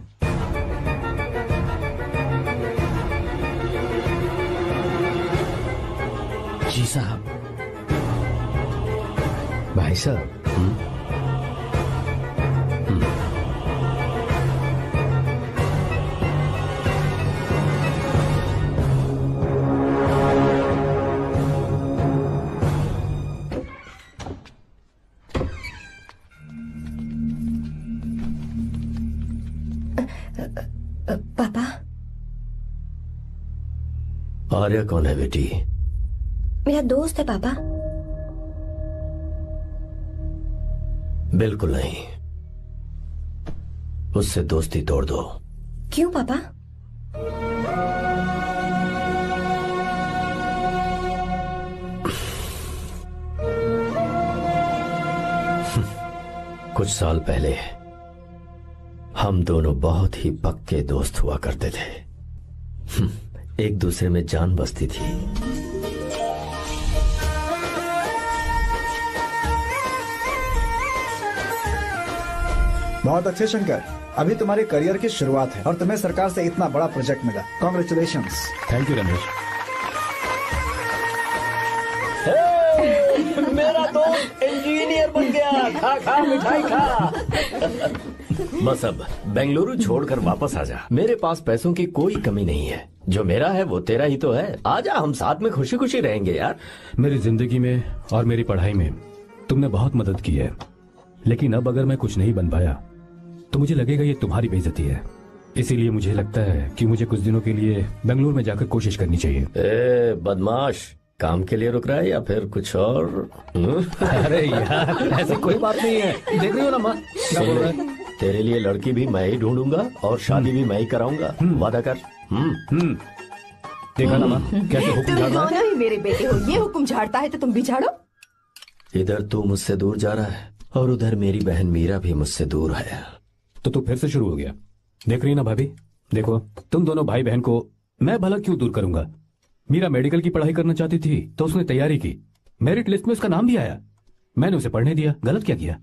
जी साहब। भाई साहब। पापा। आर्या कौन है बेटी? मेरा दोस्त है पापा। बिल्कुल नहीं, उससे दोस्ती तोड़ दो। क्यों पापा? कुछ साल पहले हम दोनों बहुत ही पक्के दोस्त हुआ करते थे। एक दूसरे में जान बसती थी। बहुत अच्छे शंकर, अभी तुम्हारे करियर की शुरुआत है और तुम्हें सरकार से इतना बड़ा प्रोजेक्ट मिला। कॉन्ग्रेचुलेशंस। Thank you Ramesh. मेरा दोस्त इंजीनियर बन गया। खा खा मिठाई खा। बस अब बेंगलुरु छोड़कर वापस आ जा। मेरे पास पैसों की कोई कमी नहीं है। जो मेरा है वो तेरा ही तो है। आजा, हम साथ में खुशी खुशी रहेंगे यार। मेरी जिंदगी में और मेरी पढ़ाई में तुमने बहुत मदद की है, लेकिन अब अगर मैं कुछ नहीं बन पाया तो मुझे लगेगा ये तुम्हारी बेइज्जती है। इसीलिए मुझे लगता है कि मुझे कुछ दिनों के लिए बेंगलुरु में जाकर कोशिश करनी चाहिए। ए बदमाश, काम के लिए रुक रहा है या फिर कुछ और? अरे यार, ऐसी कोई बात नहीं है। देख रही हो ना माँ, क्या बोल रहा है? तेरे लिए लड़की भी मैं ही ढूंढूंगा और शादी भी मैं ही कराऊंगा। वादा कर। देखा ना माँ, कैसे हुक्म तुम झाड़ रहा है? दोनों ही मेरे बेटे हो। ये हुक्म झाड़ता है तो तुम भी झाड़ो। इधर तू मुझसे दूर जा रहा है और उधर मेरी बहन मीरा भी मुझसे दूर है। तो तू फिर से शुरू हो गया। देख रही ना भाभी, देखो तुम दोनों भाई बहन को मैं भला क्यों दूर करूंगा। मीरा मेडिकल की पढ़ाई करना चाहती थी तो उसने तैयारी की, मेरिट लिस्ट में उसका नाम भी आया, मैंने उसे पढ़ने दिया। गलत क्या किया?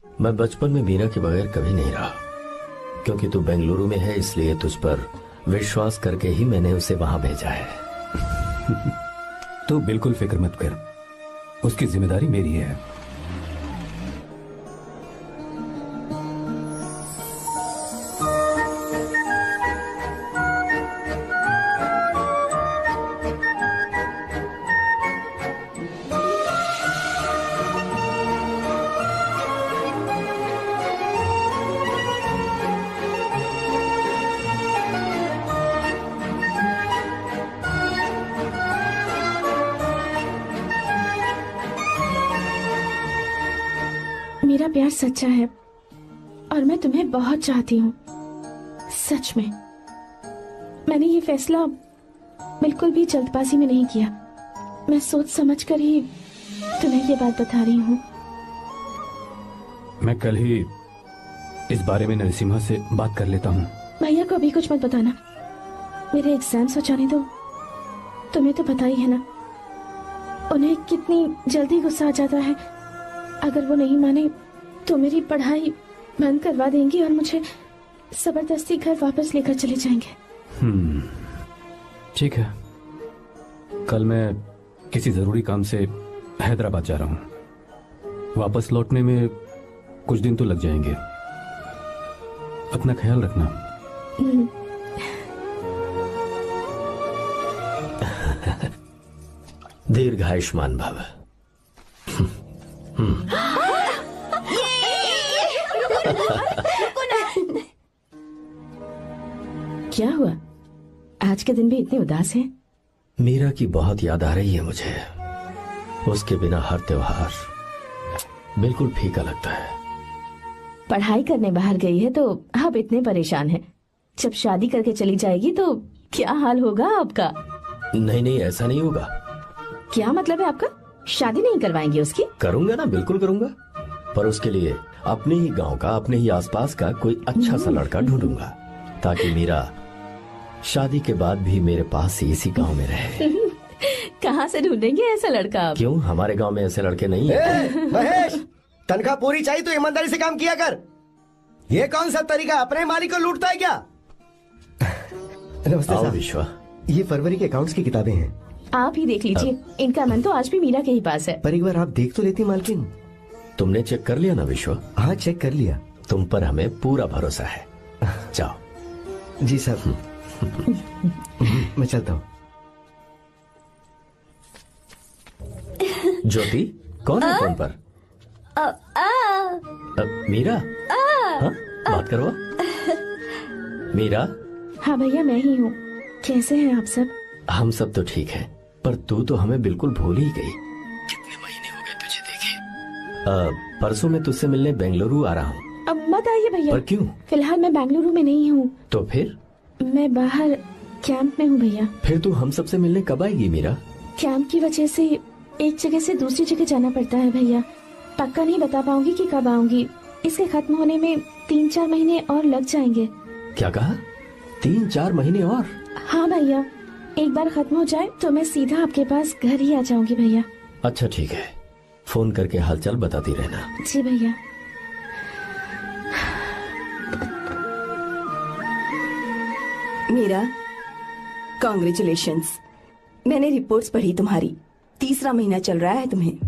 मैं बचपन में मीरा के बगैर कभी नहीं रहा, क्योंकि तू बेंगलुरु में है इसलिए तुझ पर विश्वास करके ही मैंने उसे वहां भेजा है। तू बिल्कुल फिक्र मत कर, उसकी जिम्मेदारी मेरी है। मेरा प्यार सच्चा है और मैं तुम्हें बहुत चाहती हूँ, सच में। मैंने ये फैसला बिल्कुल भी जल्दबाजी में नहीं किया। मैं सोच समझ कर ही तुम्हें ये बात बता रही हूँ। मैं कल ही इस बारे में नरसिम्हा से बात कर लेता हूँ। भैया को अभी कुछ मत बताना, मेरे एग्जाम्स हो जाने दो। तुम्हें तो पता ही है ना उन्हें कितनी जल्दी गुस्सा आ जाता है। अगर वो नहीं माने तो मेरी पढ़ाई बंद करवा देंगी और मुझे जबरदस्ती घर वापस लेकर चले जाएंगे। ठीक है, कल मैं किसी जरूरी काम से हैदराबाद जा रहा हूँ। वापस लौटने में कुछ दिन तो लग जाएंगे। अपना ख्याल रखना। दीर्घायुष्मान भव। क्या हुआ? आज के दिन भी इतने उदास हैं? मीरा की बहुत याद आ रही है मुझे। उसके बिना हर त्योहार बिल्कुल फीका लगता है। पढ़ाई करने बाहर गई है तो अब इतने परेशान है। जब शादी करके चली जाएगी तो क्या हाल होगा आपका? नहीं नहीं, ऐसा नहीं होगा। क्या मतलब है आपका? शादी नहीं करवाएंगे उसकी? करूंगा ना, बिल्कुल करूंगा, पर उसके लिए अपने ही गांव का, अपने ही आसपास का कोई अच्छा सा लड़का ढूंढूंगा ताकि मीरा शादी के बाद भी मेरे पास ही इसी गांव में रहे। कहाँ से ढूंढेंगे ऐसा लड़का आप? क्यों, हमारे गांव में ऐसे लड़के नहीं है? महेश, तनख्वाह पूरी चाहिए तो ईमानदारी से काम किया कर। ये कौन सा तरीका, अपने मालिक को लूटता है क्या? नमस्ते साहब। विश्वा, ये फरवरी के अकाउंट्स की किताबें हैं। आप ही देख लीजिए, इनका मन तो आज भी मीरा के ही पास है। पर एक बार आप देख तो लेती मालकिन। तुमने चेक कर लिया ना विश्वा? हाँ, चेक कर लिया। तुम पर हमें पूरा भरोसा है। जाओ। जी साहब। मैं चलता हूँ। ज्योति, कौन है फोन पर? मीरा? हाँ, बात करो। मीरा? हाँ भैया, मैं ही हूँ। कैसे हैं आप सब? हम सब तो ठीक हैं, पर तू तो हमें बिल्कुल भूल ही गई। कितने महीने हो गए तुझे देखे। परसों मैं तुझसे मिलने बेंगलुरु आ रहा हूँ। अब मत आइए भैया। पर क्यों? फिलहाल मैं बेंगलुरु में नहीं हूँ। तो फिर? मैं बाहर कैंप में हूँ भैया। फिर तू हम सबसे मिलने कब आएगी मीरा? कैंप की वजह से एक जगह से दूसरी जगह जाना पड़ता है भैया। पक्का नहीं बता पाऊंगी कि कब आऊंगी। इसके खत्म होने में 3-4 महीने और लग जाएंगे। क्या कहा? 3-4 महीने और? हाँ भैया, एक बार खत्म हो जाए तो मैं सीधा आपके पास घर ही आ जाऊंगी भैया। अच्छा ठीक है, फोन करके हालचाल बताती रहना। जी भैया। मीरा, कॉन्ग्रेचुलेशंस। मैंने रिपोर्ट्स पढ़ी तुम्हारी। 3रा महीना चल रहा है तुम्हें।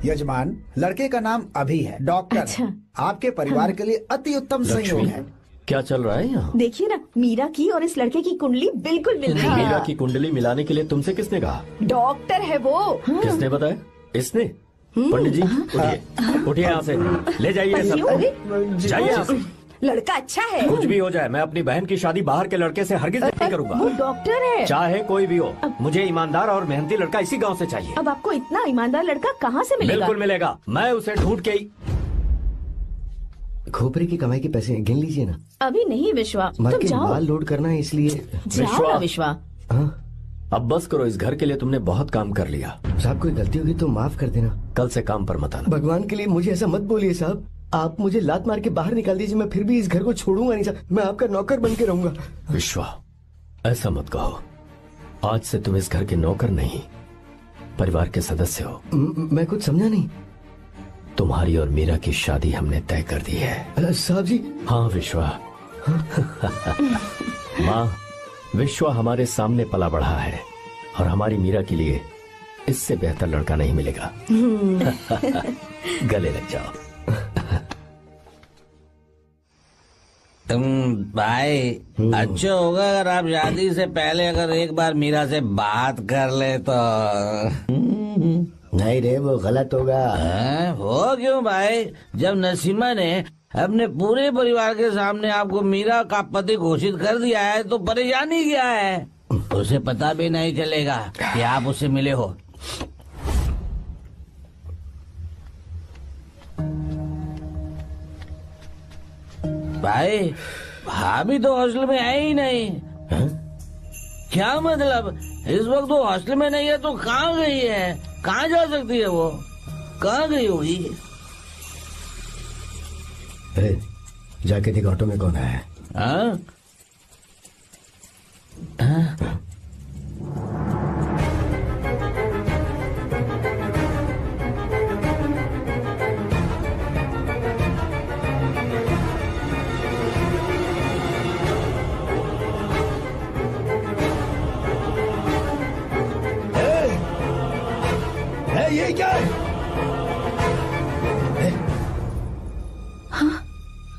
यजमान, लड़के का नाम अभी है, डॉक्टर। अच्छा। आपके परिवार के लिए अति उत्तम संयोग है। क्या चल रहा है यहाँ? देखिए ना, मीरा की और इस लड़के की कुंडली बिल्कुल मिल रही है। मीरा की कुंडली मिलाने के लिए तुमसे किसने कहा? डॉक्टर है वो। किसने बताया? इसने? पंडित जी, उठिए, उठिए यहाँ से, ले जाइए सब। जाइए यहाँ से। लड़का अच्छा है। कुछ भी हो जाए, मैं अपनी बहन की शादी बाहर के लड़के से हरगिज नहीं करूंगा। वो डॉक्टर है। चाहे कोई भी हो, मुझे ईमानदार और मेहनती लड़का इसी गांव से चाहिए। अब आपको इतना ईमानदार लड़का कहाँ से मिलेगा? बिल्कुल मिलेगा, मैं उसे ढूंढ के ही। खोपरे की कमाई के पैसे गिन लीजिए ना। अभी नहीं विश्वा, तुम मालकिन, जाओ। माल लोड करना है इसलिए। जाओ ना विश्वा। हाँ? अब बस करो, इस घर के लिए तुमने बहुत काम कर लिया। साहब, कोई गलती होगी तो माफ कर देना। कल से काम पर मत आना। भगवान के लिए मुझे ऐसा मत बोलिए साहब। आप मुझे लात मार के बाहर निकाल दीजिए, मैं फिर भी इस घर को छोड़ूंगा नहीं साहब। मैं आपका नौकर बन के रहूंगा। विश्वा, ऐसा मत कहो। आज से तुम इस घर के नौकर नहीं, परिवार के सदस्य हो। मैं कुछ समझा नहीं। तुम्हारी और मीरा की शादी हमने तय कर दी है। साहब जी। हाँ विश्वा। माँ, विश्वा हमारे सामने पला बढ़ा है और हमारी मीरा के लिए इससे बेहतर लड़का नहीं मिलेगा। गले लग जाओ। भाई, अच्छा होगा अगर आप शादी से पहले अगर एक बार मीरा से बात कर ले तो। नहीं रे, वो गलत होगा। हो क्यों भाई? जब नसीमा ने अपने पूरे परिवार के सामने आपको मीरा का पति घोषित कर दिया है तो परेशानी क्या है? उसे पता भी नहीं चलेगा कि आप उससे मिले हो। भाई भाभी तो हॉस्टल में है ही नहीं। क्या मतलब? इस वक्त वो हॉस्टल में नहीं है तो कहाँ गई है? कहाँ जा सकती है वो? कहाँ गई होगी? जाके देख ऑटो में कौन आया है। हाँ? हाँ? ये क्या है? हाँ?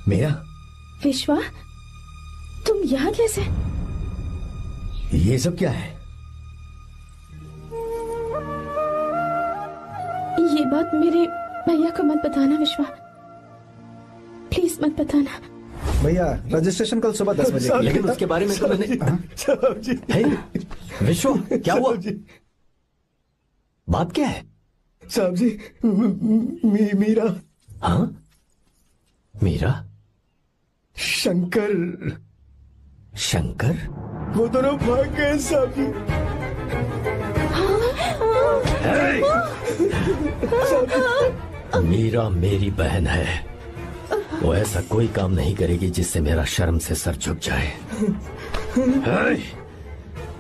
मेरा विश्वा, तुम यहाँ कैसे? ये सब क्या है? ये बात मेरे भैया को मत बताना विश्वा, प्लीज मत बताना। भैया रजिस्ट्रेशन कल सुबह 10 बजे। लेकिन उसके बारे में तो मैंने विश्व क्या हुआ? बात क्या है? साहब जी मीरा। हाँ? मीरा? शंकर। शंकर? वो दोनों भाग गए साहब जी। मीरा मेरी बहन है, वो ऐसा कोई काम नहीं करेगी जिससे मेरा शर्म से सर झुक जाए।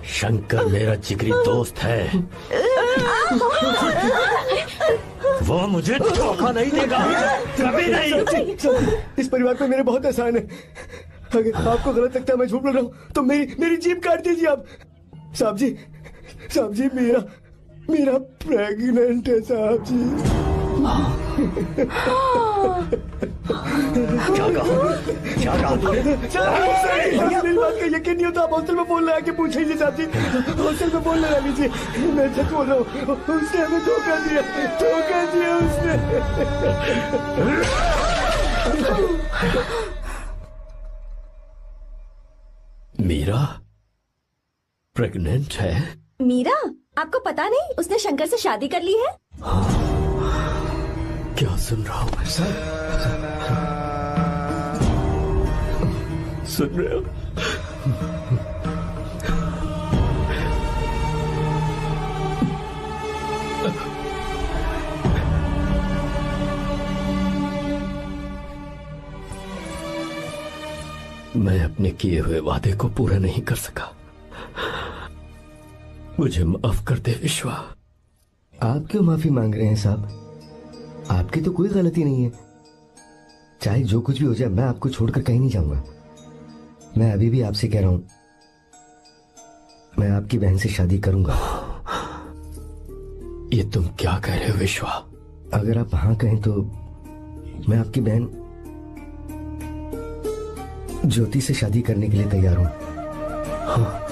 शंकर मेरा जिगरी दोस्त है, वो मुझे धोखा नहीं देगा, कभी नहीं। इस परिवार पे मेरे बहुत एहसान है। अगर आपको गलत लगता है मैं झूठ बोल रहा हूँ तो मेरी जीभ काट दीजिए आप। साहब जी मेरा प्रेग्नेंट है साहब जी। क्या कहा तूने? मेरी बात का यकीन नहीं होता, आप हॉस्टल में फोन लगा के पूछ लीजिए साहब जी। हॉस्टल में फोन लगा लीजिए, मैं सच बोल रहा हूँ। उसने हमें धोखा दिया उसने। मीरा प्रेग्नेंट है? मीरा, आपको पता नहीं उसने शंकर से शादी कर ली है? क्या सुन रहा हूँ मैं? सुन रहे हो? मैं अपने किए हुए वादे को पूरा नहीं कर सका, मुझे माफ कर दे विश्वा। आप क्यों माफी मांग रहे हैं साहब? आपकी तो कोई गलती नहीं है। चाहे जो कुछ भी हो जाए मैं आपको छोड़कर कहीं नहीं जाऊंगा। मैं अभी भी आपसे कह रहा हूं, मैं आपकी बहन से शादी करूंगा। ये तुम क्या कह रहे हो विश्वा? अगर आप हाँ कहें तो मैं आपकी बहन ज्योति से शादी करने के लिए तैयार हूं। हाँ।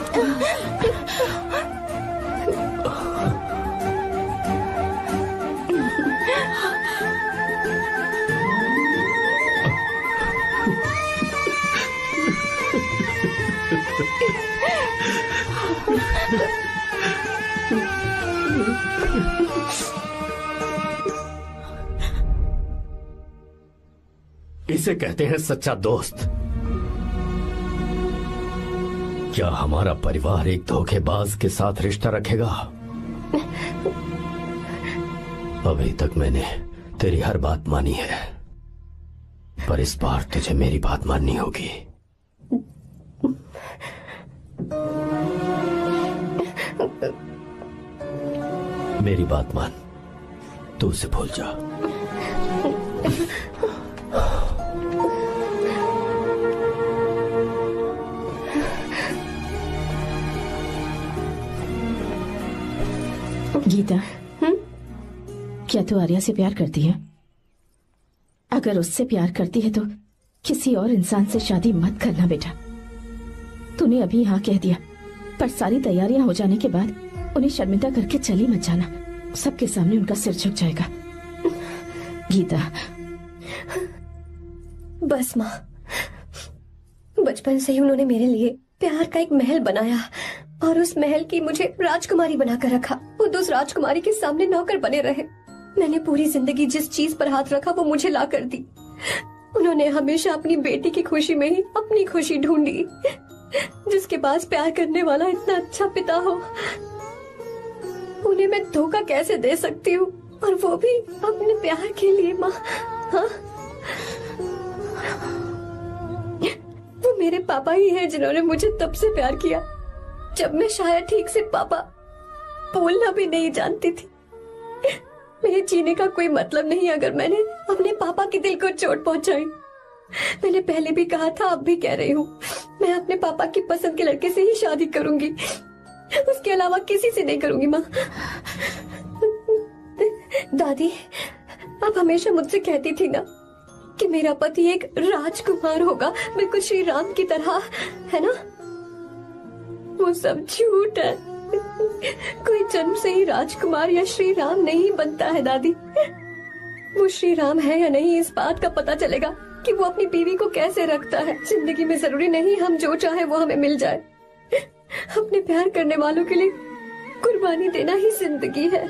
इसे कहते हैं सच्चा दोस्त। क्या हमारा परिवार एक धोखेबाज के साथ रिश्ता रखेगा? अभी तक मैंने तेरी हर बात मानी है, पर इस बार तुझे मेरी बात माननी होगी। मेरी बात मान, तू उसे भूल जा। गीता, क्या तू आर्या से प्यार करती है? अगर उससे प्यार करती है तो किसी और इंसान से शादी मत करना बेटा। तूने अभी हाँ कह दिया, पर सारी तैयारियां हो जाने के बाद उन्हें शर्मिंदा करके चली मत जाना, सबके सामने उनका सिर झुक जाएगा। गीता। बस माँ, बचपन से ही उन्होंने मेरे लिए प्यार का एक महल बनाया और उस महल की मुझे राजकुमारी बनाकर रखा। वो उस राजकुमारी के सामने नौकर बने रहे। मैंने पूरी जिंदगी जिस चीज पर हाथ रखा वो मुझे ला कर दी। उन्होंने हमेशा अपनी बेटी की खुशी में ही अपनी खुशी ढूंढी। जिसके पास प्यार करने वाला इतना अच्छा पिता हो, उन्हें मैं धोखा कैसे दे सकती हूँ, और वो भी अपने प्यार के लिए। माँ, हाँ, वो मेरे पापा ही हैं जिन्होंने मुझे तब से प्यार किया जब मैं शायद ठीक से पापा बोलना भी नहीं जानती थी। मेरे जीने का कोई मतलब नहीं अगर मैंने अपने पापा के दिल को चोट पहुंचाई। मैंने पहले भी कहा था, अब भी कह रही हूँ, मैं अपने पापा की पसंद के लड़के से ही शादी करूंगी, उसके अलावा किसी से नहीं करूंगी। माँ, दादी, आप हमेशा मुझसे कहती थी ना कि मेरा पति एक राजकुमार होगा, बिल्कुल श्री राम की तरह, है ना? वो सब झूठ है। कोई जन्म से ही राजकुमार या श्री राम नहीं बनता है दादी। वो श्री राम है या नहीं, इस बात का पता चलेगा कि वो अपनी बीवी को कैसे रखता है। जिंदगी में जरूरी नहीं हम जो चाहे वो हमें मिल जाए। अपने प्यार करने वालों के लिए कुर्बानी देना ही जिंदगी है।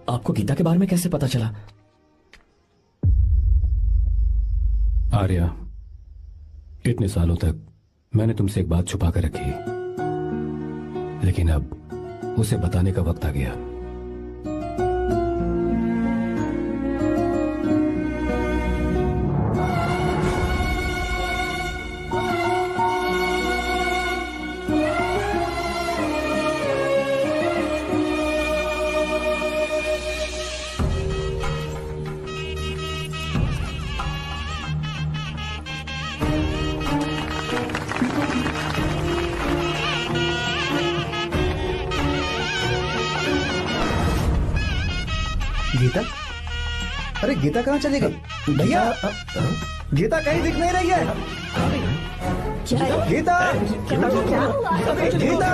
आपको गीता के बारे में कैसे पता चला? आर्या, इतने सालों तक मैंने तुमसे एक बात छुपा कर रखी, लेकिन अब उसे बताने का वक्त आ गया। गीता? अरे गीता कहाँ चली गई? भैया, गीता कहीं दिख नहीं रही है। गीता, गीता, गीता,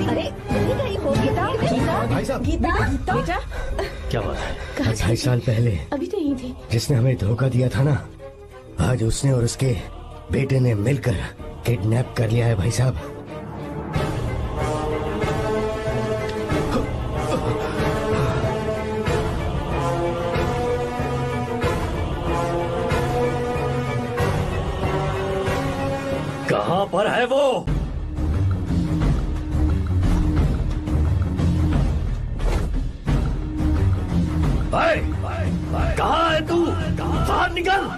अरे कहीं हो गीता? भाई साहब, बेटा, क्या बात है? 28 साल पहले अभी तो यही थी। जिसने हमें धोखा दिया था ना, आज उसने और उसके बेटे ने मिलकर किडनैप कर लिया है भाई साहब। कहां पर है वो? कहां है तू? बाहर निकल!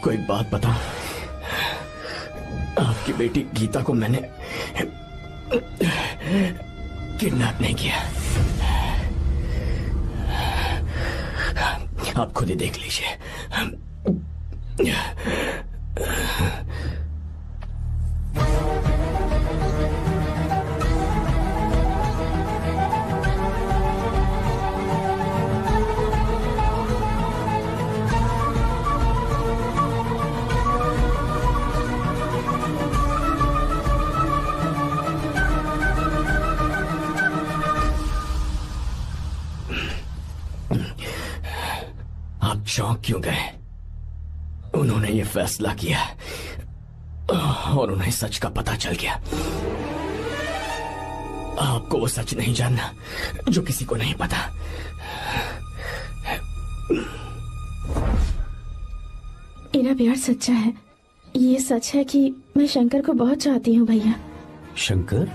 आपको एक बात बताऊं, आपकी बेटी गीता को मैंने किडनैप नहीं किया। आप खुद ही देख लीजिए। आप चौंक क्यों गए? उन्होंने ये फैसला किया और उन्हें सच का पता चल गया। आपको वो सच नहीं जानना जो किसी को नहीं पता। मेरा प्यार सच्चा है। ये सच है कि मैं शंकर को बहुत चाहती हूँ भैया। शंकर?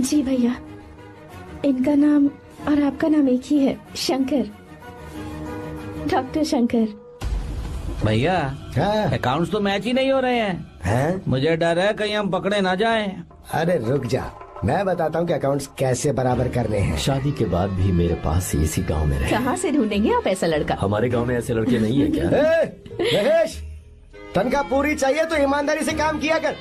जी भैया, इनका नाम और आपका नाम एक ही है, शंकर, डॉक्टर शंकर। भैया अकाउंट्स तो मैच ही नहीं हो रहे हैं। मुझे डर है कहीं हम पकड़े ना जाएं। अरे रुक जा, मैं बताता हूँ कि अकाउंट्स कैसे बराबर करने हैं। शादी के बाद भी मेरे पास ही इसी गांव में रहे। कहाँ से ढूंढेंगे आप ऐसा लड़का? हमारे गांव में ऐसे लड़के नहीं है क्या? महेश, तनख्वाह पूरी चाहिए तो ईमानदारी से काम किया कर।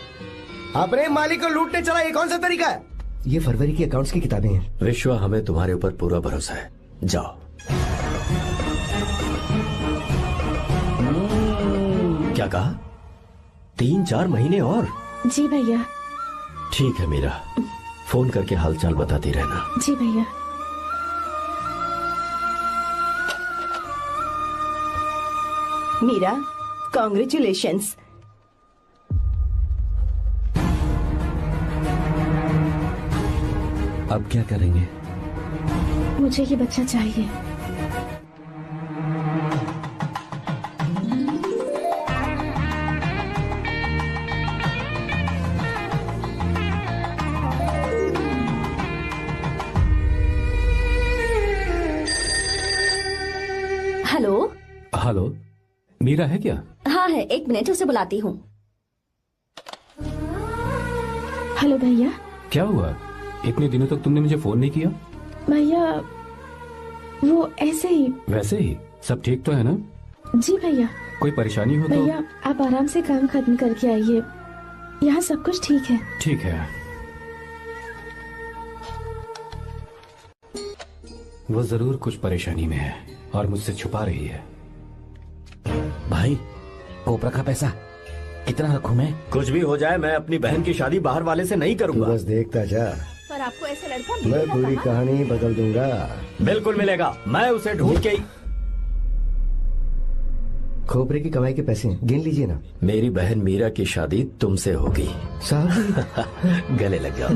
अपने मालिक को लूटने चला, ये कौन सा तरीका है? ये फरवरी की अकाउंट्स की किताबें हैं। विश्वा, हमें तुम्हारे ऊपर पूरा भरोसा है। जाओ। क्या कहा? 3-4 महीने और? जी भैया। ठीक है मीरा, फोन करके हालचाल बताती रहना। जी भैया। मीरा, कॉन्ग्रेचुलेशंस। अब क्या करेंगे? मुझे ये बच्चा चाहिए। हेलो। हेलो, मीरा है क्या? हाँ है, 1 मिनट, उसे बुलाती हूँ। हेलो भैया। क्या हुआ? इतने दिनों तक तुमने मुझे फोन नहीं किया? भैया वो ऐसे ही। वैसे ही? सब ठीक तो है ना? जी भैया। कोई परेशानी हो तो? भैया आप आराम से काम खत्म करके आइए, यहाँ सब कुछ ठीक है। ठीक है। वो जरूर कुछ परेशानी में है और मुझसे छुपा रही है। भाई, कोपरा का पैसा कितना रखूं मैं? कुछ भी हो जाए, मैं अपनी बहन की शादी बाहर वाले से नहीं करूंगा। बस देखता जा, पर आपको ऐसा लड़का मैं मिलेगा पूरी कहाँ? कहानी बदल दूंगा। बिल्कुल मिलेगा, मैं उसे ढूंढ के ही। खोपरे की कमाई के पैसे हैं, गिन लीजिए ना। मेरी बहन मीरा की शादी तुमसे होगी। साहब गले लग जाओ।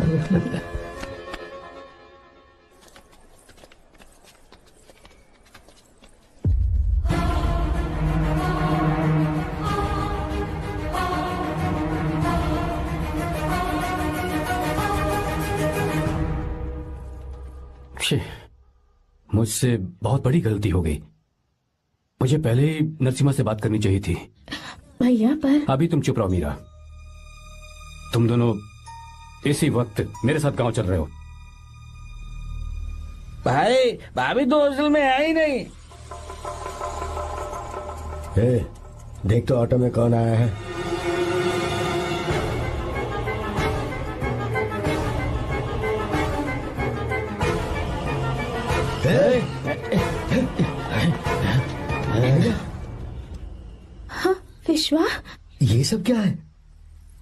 मुझसे बहुत बड़ी गलती हो गई। मुझे पहले ही नरसिम्हा से बात करनी चाहिए थी। भैया पर अभी तुम चुप रहो मीरा। तुम दोनों इसी वक्त मेरे साथ गांव चल रहे हो। भाई, भाभी तो हॉस्टल में है ही नहीं। देख तो ऑटो में कौन आया है। हाँ विश्वा, ये सब क्या है?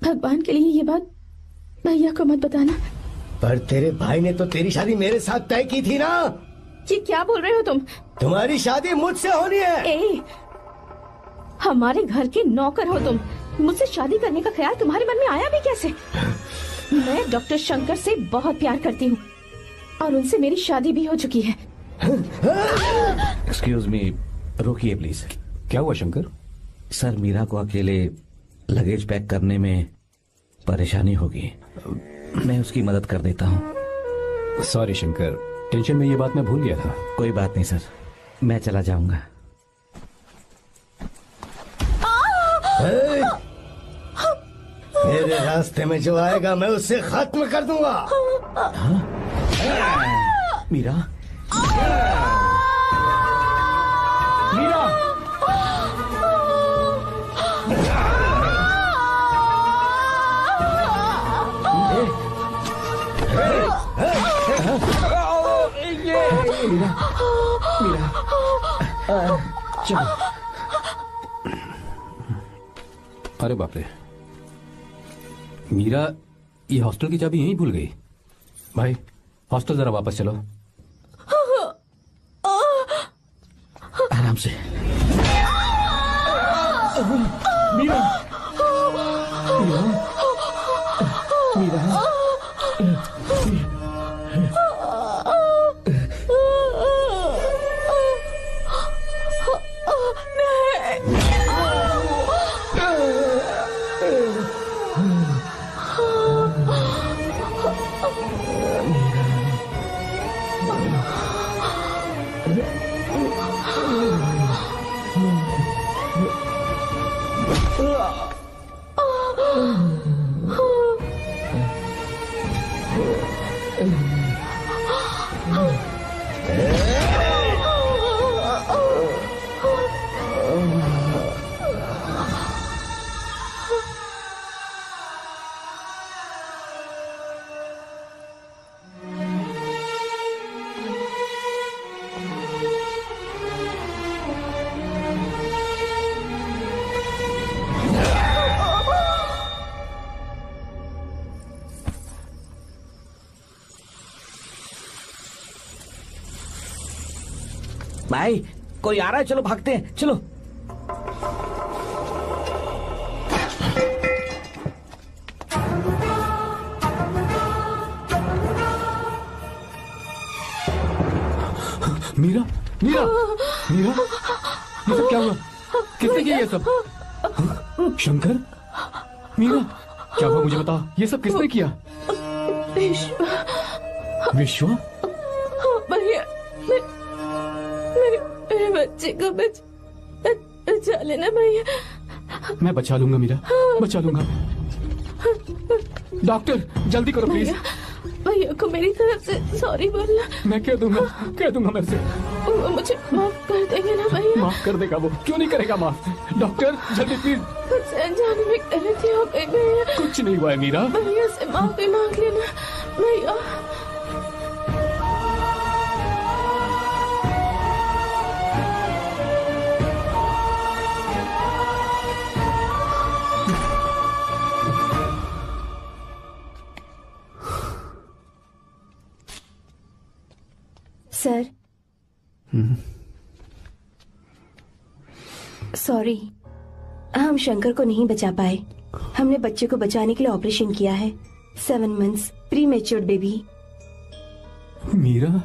भगवान के लिए ये बात भैया को मत बताना। पर तेरे भाई ने तो तेरी शादी मेरे साथ तय की थी ना। ये क्या बोल रहे हो तुम? तुम्हारी शादी मुझसे होनी है। ए, हमारे घर के नौकर हो तुम, मुझसे शादी करने का ख्याल तुम्हारे मन में आया भी कैसे? मैं डॉक्टर शंकर से बहुत प्यार करती हूँ और उनसे मेरी शादी भी हो चुकी है। एक्सक्यूज मी, रोकिए प्लीज। क्या हुआ शंकर? सर, मीरा को अकेले लगेज पैक करने में परेशानी होगी, मैं उसकी मदद कर देता हूँ। सॉरी शंकर, टेंशन में ये बात मैं भूल गया था। कोई बात नहीं सर, मैं चला जाऊंगा। मेरे रास्ते में जो आएगा मैं उससे खत्म कर दूंगा। मीरा, मीरा, मीरा, चलो। अरे बाप रे, मीरा ये हॉस्टल की चाबी यहीं भूल गई। भाई हॉस्टल जरा वापस चलो। आराम से। मीरा, मीरा, मीरा। भाई कोई आ रहा है, चलो भागते हैं, चलो। मीरा, मीरा, मीरा, ये सब क्या हुआ? किसने किया ये सब? शंकर, मीरा, क्या हुआ मुझे बता, ये सब किसने किया? विश्वा? भैया, मेरे बच्चे को बचा लेना भैया। मैं बचा लूंगा मीरा, बचा लूंगा। डॉक्टर जल्दी करो प्लीज। भैया को मेरी तरफ से सॉरी बोलना। मैं कह दूंगा मेरे से। वो मुझे माफ कर देंगे ना भैया? माफ कर देगा वो, क्यों नहीं करेगा माफ? डॉक्टर जल्दी प्लीज। खुद से अनजाने में गलती हो गई भैया। कुछ नहीं हुआ है मीरा। भैया से माफी मांग लेना भैया। सर, सॉरी, हम शंकर को नहीं बचा पाए। हमने बच्चे को बचाने के लिए ऑपरेशन किया है। 7 months pre matured baby. Meera,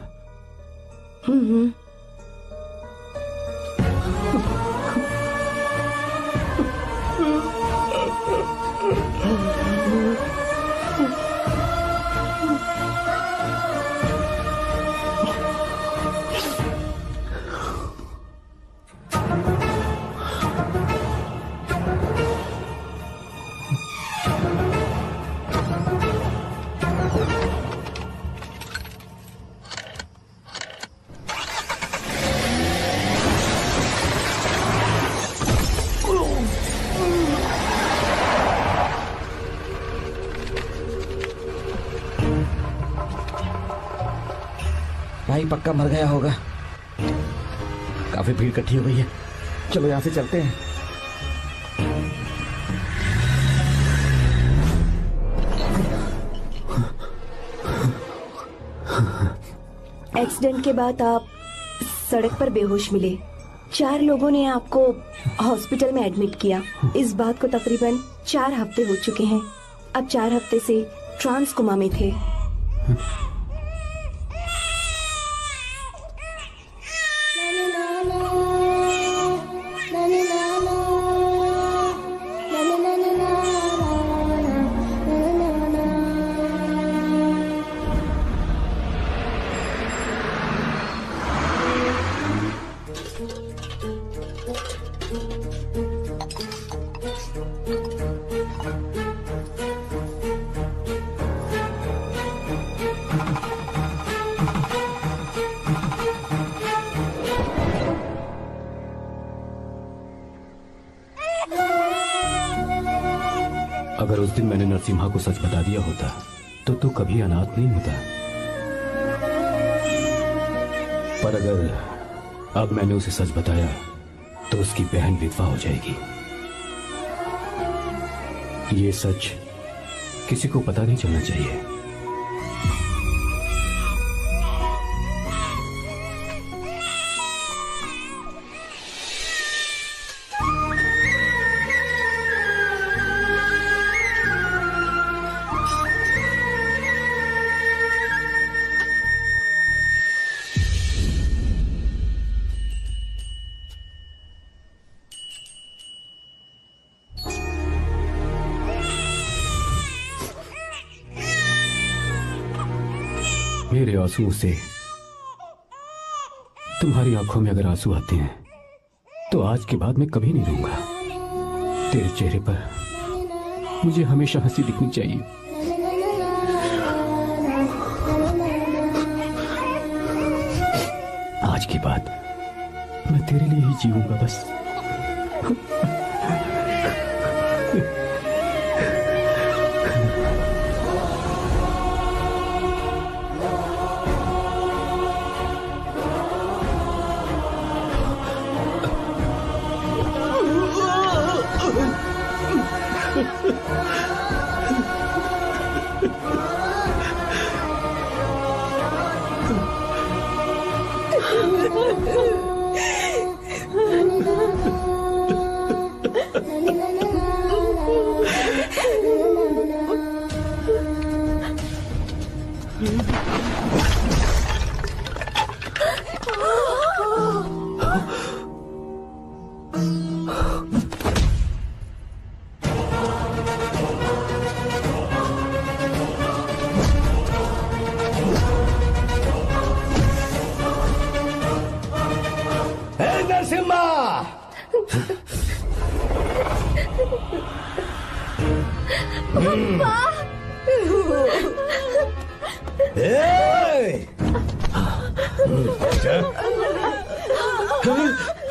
भाई पक्का मर गया होगा। काफी भीड़ इकट्ठी हो गई है, चलो यहाँ से चलते हैं। एक्सीडेंट के बाद आप सड़क पर बेहोश मिले। 4 लोगों ने आपको हॉस्पिटल में एडमिट किया। इस बात को तकरीबन 4 हफ्ते हो चुके हैं। अब 4 हफ्ते से ट्रांस कोमा में थे। उस दिन मैंने नरसिम्हा को सच बता दिया होता तो तू कभी अनाथ नहीं होता। पर अगर अब मैंने उसे सच बताया तो उसकी बहन विधवा हो जाएगी। ये सच किसी को पता नहीं चलना चाहिए। मेरे आंसुओं से तुम्हारी आंखों में अगर आंसू आते हैं तो आज के बाद मैं कभी नहीं रोऊंगा। तेरे चेहरे पर मुझे हमेशा हंसी दिखनी चाहिए। आज के बाद मैं तेरे लिए ही जीऊंगा बस।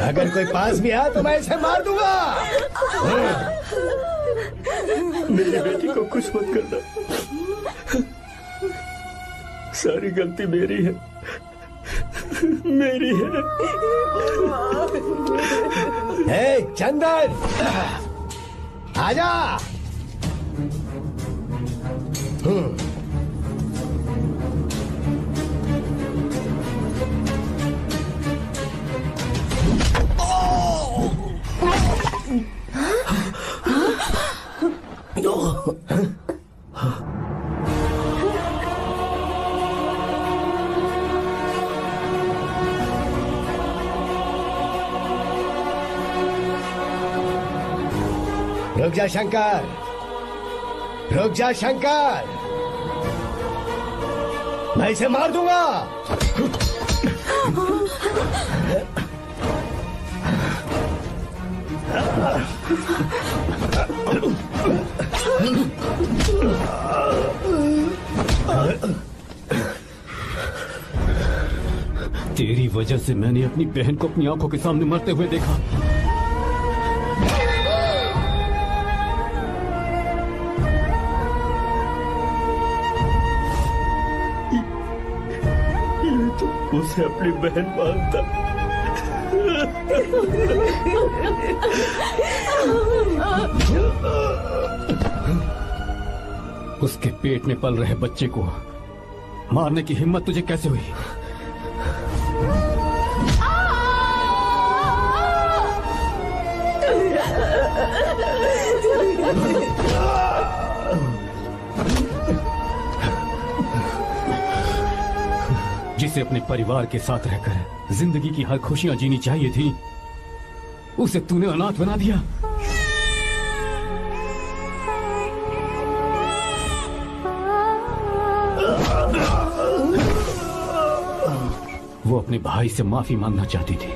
अगर कोई पास भी आया तो मैं इसे मार दूंगा। मेरी बेटी को कुछ मत करना। सारी गलती मेरी है, मेरी है। ए, चंदन, आजा। रुक जा शंकर, रुक जा शंकर, मैं इसे मार दूंगा। तेरी वजह से मैंने अपनी बहन को अपनी आंखों के सामने मरते हुए देखा। उसे अपनी बहन मानता। उसके पेट में पल रहे बच्चे को मारने की हिम्मत तुझे कैसे हुई? जिसे अपने परिवार के साथ रहकर जिंदगी की हर खुशियां जीनी चाहिए थी, उसे तूने अनाथ बना दिया। वो अपने भाई से माफी मांगना चाहती थी,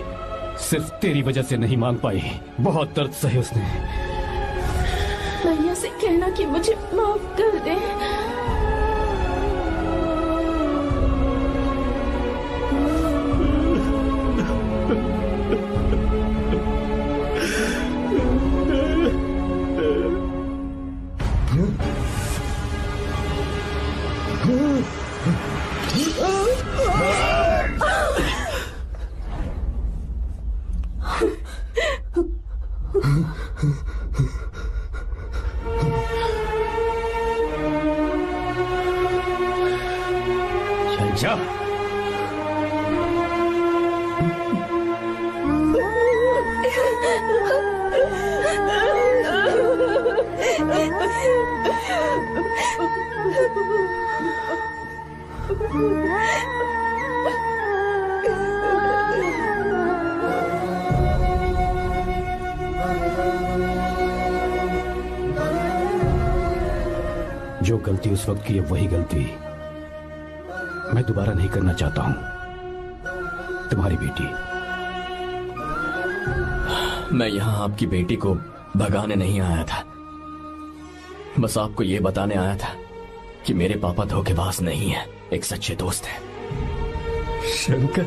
सिर्फ तेरी वजह से नहीं मांग पाई। बहुत दर्द सहे उसने। भैया से कहना कि मुझे माफ कर दे। चल जा। जो गलती उस वक्त की है वही गलती मैं दोबारा नहीं करना चाहता हूं। तुम्हारी बेटी। मैं यहाँ आपकी बेटी को भगाने नहीं आया था, बस आपको ये बताने आया था कि मेरे पापा धोखेबाज नहीं है, एक सच्चे दोस्त है। शंकर,